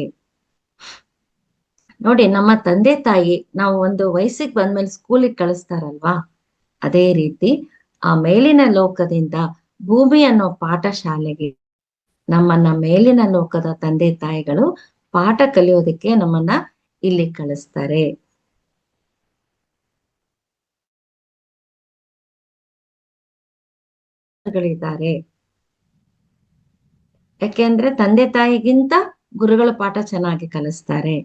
ನೋಡಿ, ನಮ್ಮ ತಂದೆ ತಾಯಿ ನಾವು ಒಂದು ವಯಸ್ಸಿಗೆ ಬಂದ್ಮೇಲೆ ಸ್ಕೂಲಿಗೆ ಕಳಿಸ್ತಾರಲ್ವಾ, ಅದೇ ರೀತಿ ಆ ಮೇಲಿನ ಲೋಕದಿಂದ ಭೂಮಿ ಅನ್ನೋ ಪಾಠಶಾಲೆಗೆ ನಮ್ಮನ್ನ ಮೇಲಿನ ಲೋಕದ ತಂದೆ ತಾಯಿಗಳು ಪಾಠ ಕಲಿಯೋದಕ್ಕೆ ನಮ್ಮನ್ನ ಇಲ್ಲಿ ಕಳಿಸ್ತಾರೆ. ಗಳಿದ್ದಾರೆ. ಯಾಕೆಂದ್ರೆ ತಂದೆ ತಾಯಿಗಿಂತ ಗುರುಗಳ ಪಾಠ ಚೆನ್ನಾಗಿ ಕಲಿಸ್ತಾರೆ.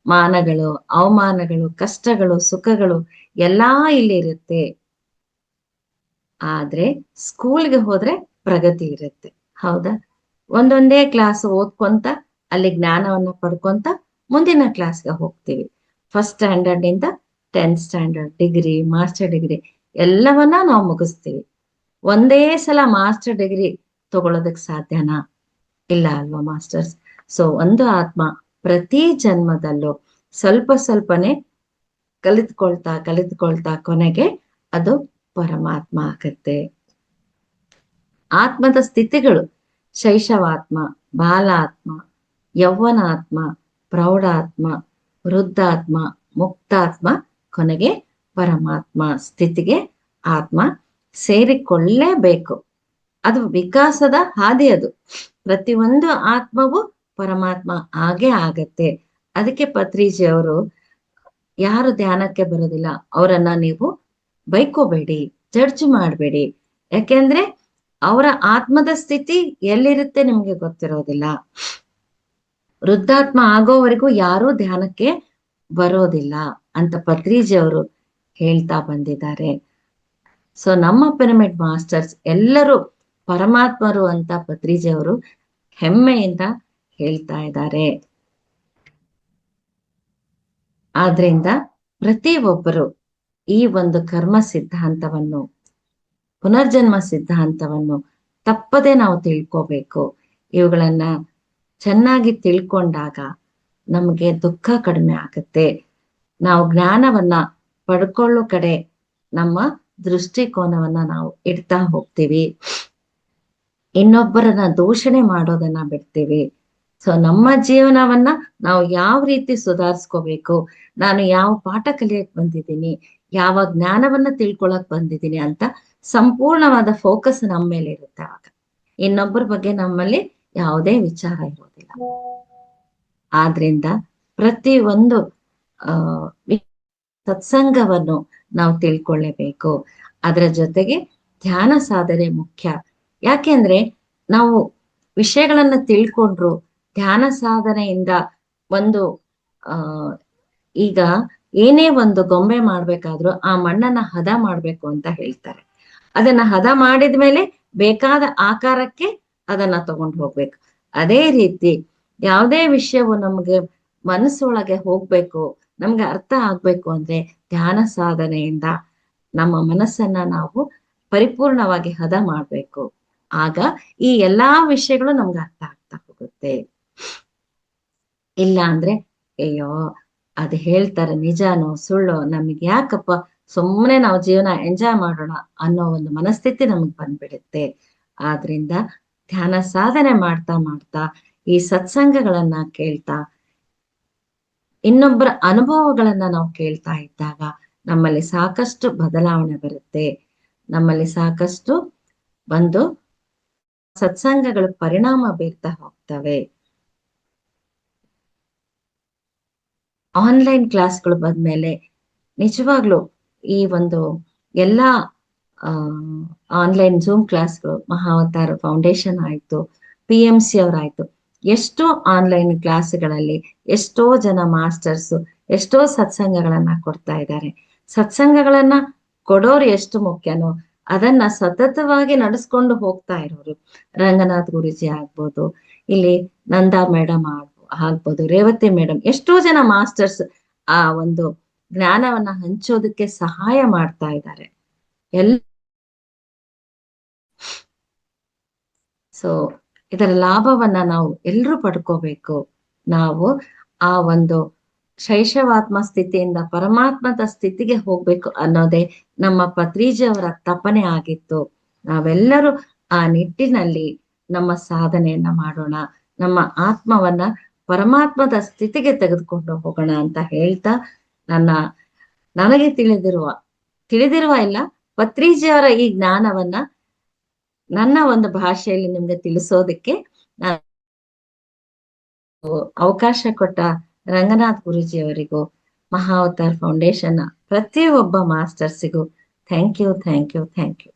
ಮಾನಗಳು, ಅವಮಾನಗಳು, ಕಷ್ಟಗಳು, ಸುಖಗಳು ಎಲ್ಲಾ ಇಲ್ಲಿ ಇರುತ್ತೆ. ಆದ್ರೆ ಸ್ಕೂಲ್ಗೆ ಹೋದ್ರೆ ಪ್ರಗತಿ ಇರುತ್ತೆ. ಹೌದಾ? ಒಂದೊಂದೇ ಕ್ಲಾಸ್ ಓದ್ಕೊಂತ ಅಲ್ಲಿ ಜ್ಞಾನವನ್ನ ಪಡ್ಕೊಂತ ಮುಂದಿನ ಕ್ಲಾಸ್ಗೆ ಹೋಗ್ತೀವಿ. ಫಸ್ಟ್ ಸ್ಟ್ಯಾಂಡರ್ಡ್ ಇಂದ 10th standard, degree, master degree ಎಲ್ಲವನ್ನ ನಾವು ಮುಗಿಸ್ತೀವಿ. ಒಂದೇ ಸಲ ಮಾಸ್ಟರ್ ಡಿಗ್ರಿ ತಗೊಳ್ಳೋದಕ್ ಸಾಧ್ಯನಾ? ಇಲ್ಲ ಅಲ್ವಾ ಮಾಸ್ಟರ್ಸ್? ಸೊ ಒಂದು ಆತ್ಮ ಪ್ರತಿ ಜನ್ಮದಲ್ಲೂ ಸ್ವಲ್ಪ ಸ್ವಲ್ಪನೇ ಕಲಿತ್ಕೊಳ್ತಾ ಕೊನೆಗೆ ಅದು ಪರಮಾತ್ಮ ಆಗತ್ತೆ. ಆತ್ಮದ ಸ್ಥಿತಿಗಳು ಶೈಶವಾತ್ಮ, ಬಾಲಾತ್ಮ, ಯೌವನಾತ್ಮ, ಪ್ರೌಢಾತ್ಮ, ವೃದ್ಧಾತ್ಮ, ಮುಕ್ತಾತ್ಮ, ಕೊನೆಗೆ ಪರಮಾತ್ಮ ಸ್ಥಿತಿಗೆ ಆತ್ಮ ಸೇರಿಕೊಳ್ಳೇಬೇಕು. ಅದು ವಿಕಾಸದ ಹಾದಿ. ಅದು ಪ್ರತಿಯೊಂದು ಆತ್ಮವು ಪರಮಾತ್ಮ ಆಗೇ ಆಗತ್ತೆ. ಅದಕ್ಕೆ ಪತ್ರಿಜಿ ಅವರು ಯಾರು ಧ್ಯಾನಕ್ಕೆ ಬರೋದಿಲ್ಲ ಅವರನ್ನ ನೀವು ಬೈಕೋಬೇಡಿ, ಜಡ್ಜ್ ಮಾಡಬೇಡಿ. ಯಾಕೆಂದ್ರೆ ಅವರ ಆತ್ಮದ ಸ್ಥಿತಿ ಎಲ್ಲಿರುತ್ತೆ ನಿಮ್ಗೆ ಗೊತ್ತಿರೋದಿಲ್ಲ. ವೃದ್ಧಾತ್ಮ ಆಗೋವರೆಗೂ ಯಾರೂ ಧ್ಯಾನಕ್ಕೆ ಬರೋದಿಲ್ಲ ಅಂತ ಪತ್ರಿಜಿ ಅವರು ಹೇಳ್ತಾ ಬಂದಿದ್ದಾರೆ. ಸೊ ನಮ್ಮ ಪಿರಮಿಡ್ ಮಾಸ್ಟರ್ಸ್ ಎಲ್ಲರೂ ಪರಮಾತ್ಮರು ಅಂತ ಪತ್ರಿಜಿ ಅವರು ಹೆಮ್ಮೆಯಿಂದ ಹೇಳ್ತಾ ಇದ್ದಾರೆ. ಆದ್ರಿಂದ ಪ್ರತಿ ಒಬ್ಬರು ಈ ಒಂದು ಕರ್ಮ ಸಿದ್ಧಾಂತವನ್ನು, ಪುನರ್ಜನ್ಮ ಸಿದ್ಧಾಂತವನ್ನು ತಪ್ಪದೆ ನಾವು ತಿಳ್ಕೋಬೇಕು. ಇವುಗಳನ್ನ ಚೆನ್ನಾಗಿ ತಿಳ್ಕೊಂಡಾಗ ನಮಗೆ ದುಃಖ ಕಡಿಮೆ ಆಗುತ್ತೆ. ನಾವು ಜ್ಞಾನವನ್ನ ಪಡ್ಕೊಳ್ಳೋ ಕಡೆ ನಮ್ಮ ದೃಷ್ಟಿಕೋನವನ್ನ ನಾವು ಇಡ್ತಾ ಹೋಗ್ತೀವಿ. ಇನ್ನೊಬ್ಬರನ್ನ ದೂಷಣೆ ಮಾಡೋದನ್ನ ಬಿಡ್ತೀವಿ. ಸೊ ನಮ್ಮ ಜೀವನವನ್ನ ನಾವು ಯಾವ ರೀತಿ ಸುಧಾರಿಸ್ಕೋಬೇಕು, ನಾನು ಯಾವ ಪಾಠ ಕಲಿಯಕ್ ಬಂದಿದ್ದೀನಿ, ಯಾವ ಜ್ಞಾನವನ್ನ ತಿಳ್ಕೊಳಕ್ ಬಂದಿದ್ದೀನಿ ಅಂತ ಸಂಪೂರ್ಣವಾದ ಫೋಕಸ್ ನಮ್ಮ ಮೇಲೆ ಇರುತ್ತೆ. ಆಗ ಇನ್ನೊಬ್ಬರ ಬಗ್ಗೆ ನಮ್ಮಲ್ಲಿ ಯಾವುದೇ ವಿಚಾರ ಇರೋದಿಲ್ಲ. ಆದ್ರಿಂದ ಪ್ರತಿ ಒಂದು ಸತ್ಸಂಗವನ್ನು ನಾವು ತಿಳ್ಕೊಳ್ಳೇಬೇಕು. ಅದರ ಜೊತೆಗೆ ಧ್ಯಾನ ಸಾಧನೆ ಮುಖ್ಯ. ಯಾಕೆಂದ್ರೆ ನಾವು ವಿಷಯಗಳನ್ನ ತಿಳ್ಕೊಂಡ್ರು ಧ್ಯಾನ ಸಾಧನೆಯಿಂದ ಒಂದು ಈಗ ಏನೇ ಒಂದು ಗೊಂಬೆ ಮಾಡ್ಬೇಕಾದ್ರೂ ಆ ಮಣ್ಣನ್ನ ಹದ ಮಾಡ್ಬೇಕು ಅಂತ ಹೇಳ್ತಾರೆ. ಅದನ್ನ ಹದ ಮಾಡಿದ್ಮೇಲೆ ಬೇಕಾದ ಆಕಾರಕ್ಕೆ ಅದನ್ನ ತಗೊಂಡು ಹೋಗ್ಬೇಕು. ಅದೇ ರೀತಿ ಯಾವುದೇ ವಿಷಯವು ನಮ್ಗೆ ಮನಸ್ಸೊಳಗೆ ಹೋಗ್ಬೇಕು, ನಮ್ಗೆ ಅರ್ಥ ಆಗ್ಬೇಕು ಅಂದ್ರೆ ಧ್ಯಾನ ಸಾಧನೆಯಿಂದ ನಮ್ಮ ಮನಸ್ಸನ್ನ ನಾವು ಪರಿಪೂರ್ಣವಾಗಿ ಹದ ಮಾಡ್ಬೇಕು. ಆಗ ಈ ಎಲ್ಲಾ ವಿಷಯಗಳು ನಮ್ಗೆ ಅರ್ಥ ಆಗ್ತಾ ಹೋಗುತ್ತೆ. ಇಲ್ಲ ಅಂದ್ರೆ ಅಯ್ಯೋ ಅದು ಹೇಳ್ತಾರೆ ನಿಜಾನೋ ಸುಳ್ಳೋ, ನಮಗೆ ಯಾಕಪ್ಪ, ಸುಮ್ಮನೆ ನಾವು ಜೀವನ ಎಂಜಾಯ್ ಮಾಡೋಣ ಅನ್ನೋ ಒಂದು ಮನಸ್ಥಿತಿ ನಮಗ್ ಬಂದ್ಬಿಡುತ್ತೆ. ಆದ್ರಿಂದ ಧ್ಯಾನ ಸಾಧನೆ ಮಾಡ್ತಾ ಮಾಡ್ತಾ ಈ ಸತ್ಸಂಗಗಳನ್ನ ಕೇಳ್ತಾ ಇನ್ನೊಬ್ಬರ ಅನುಭವಗಳನ್ನ ನಾವು ಕೇಳ್ತಾ ಇದ್ದಾಗ ನಮ್ಮಲ್ಲಿ ಸಾಕಷ್ಟು ಬದಲಾವಣೆ ಬರುತ್ತೆ. ನಮ್ಮಲ್ಲಿ ಸಾಕಷ್ಟು ಒಂದು ಸತ್ಸಂಗಗಳ ಪರಿಣಾಮ ಬೀರ್ತಾ ಹೋಗ್ತವೆ. ಆನ್ಲೈನ್ ಕ್ಲಾಸ್ಗಳು ಬಂದ್ಮೇಲೆ ನಿಜವಾಗ್ಲು ಈ ಒಂದು ಎಲ್ಲಾ ಆನ್ಲೈನ್ ಝೂಮ್ ಕ್ಲಾಸ್ಗಳು, ಮಹಾವತಾರ ಫೌಂಡೇಶನ್ ಆಯ್ತು, PMC ಅವರಾಯ್ತು, ಎಷ್ಟೋ ಆನ್ಲೈನ್ ಕ್ಲಾಸ್ಗಳಲ್ಲಿ ಎಷ್ಟೋ ಜನ ಮಾಸ್ಟರ್ಸ್ ಎಷ್ಟೋ ಸತ್ಸಂಗಗಳನ್ನ ಕೊಡ್ತಾ ಇದ್ದಾರೆ. ಸತ್ಸಂಗಗಳನ್ನ ಕೊಡೋರು ಎಷ್ಟು ಮುಖ್ಯನೋ ಅದನ್ನ ಸತತವಾಗಿ ನಡೆಸ್ಕೊಂಡು ಹೋಗ್ತಾ ಇರೋರು ರಂಗನಾಥ್ ಗುರೂಜಿ ಆಗ್ಬೋದು, ಇಲ್ಲಿ ನಂದಾ ಮೇಡಮ್ ಆಗ್ಬೋದು, ರೇವತಿ ಮೇಡಮ್, ಎಷ್ಟೋ ಜನ ಮಾಸ್ಟರ್ಸ್ ಆ ಒಂದು ಜ್ಞಾನವನ್ನ ಹಂಚೋದಕ್ಕೆ ಸಹಾಯ ಮಾಡ್ತಾ ಇದ್ದಾರೆ. ಸೊ ಇದರ ಲಾಭವನ್ನ ನಾವು ಎಲ್ರೂ ಪಡ್ಕೋಬೇಕು. ನಾವು ಆ ಒಂದು ಶೈಶವಾತ್ಮ ಸ್ಥಿತಿಯಿಂದ ಪರಮಾತ್ಮದ ಸ್ಥಿತಿಗೆ ಹೋಗ್ಬೇಕು ಅನ್ನೋದೇ ನಮ್ಮ ಪತ್ರಿಜಿ ಅವರ ತಪನೆ ಆಗಿತ್ತು. ನಾವೆಲ್ಲರೂ ಆ ನಿಟ್ಟಿನಲ್ಲಿ ನಮ್ಮ ಸಾಧನೆಯನ್ನ ಮಾಡೋಣ, ನಮ್ಮ ಆತ್ಮವನ್ನ ಪರಮಾತ್ಮದ ಸ್ಥಿತಿಗೆ ತೆಗೆದುಕೊಂಡು ಹೋಗೋಣ ಅಂತ ಹೇಳ್ತಾ ನನಗೆ ತಿಳಿದಿರುವ ಇಲ್ಲ, ಪತ್ರಿಜಿಯವರ ಈ ಜ್ಞಾನವನ್ನ ನನ್ನ ಒಂದು ಭಾಷೆಯಲ್ಲಿ ನಿಮ್ಗೆ ತಿಳಿಸೋದಕ್ಕೆ ನಾನು ಅವಕಾಶ ಕೊಟ್ಟ ರಂಗನಾಥ್ ಗುರೂಜಿ ಅವರಿಗೂ, ಮಹಾವತಾರ್ ಫೌಂಡೇಶನ್ ಪ್ರತಿಯೊಬ್ಬ ಮಾಸ್ಟರ್ಸಿಗೂ ಥ್ಯಾಂಕ್ ಯು.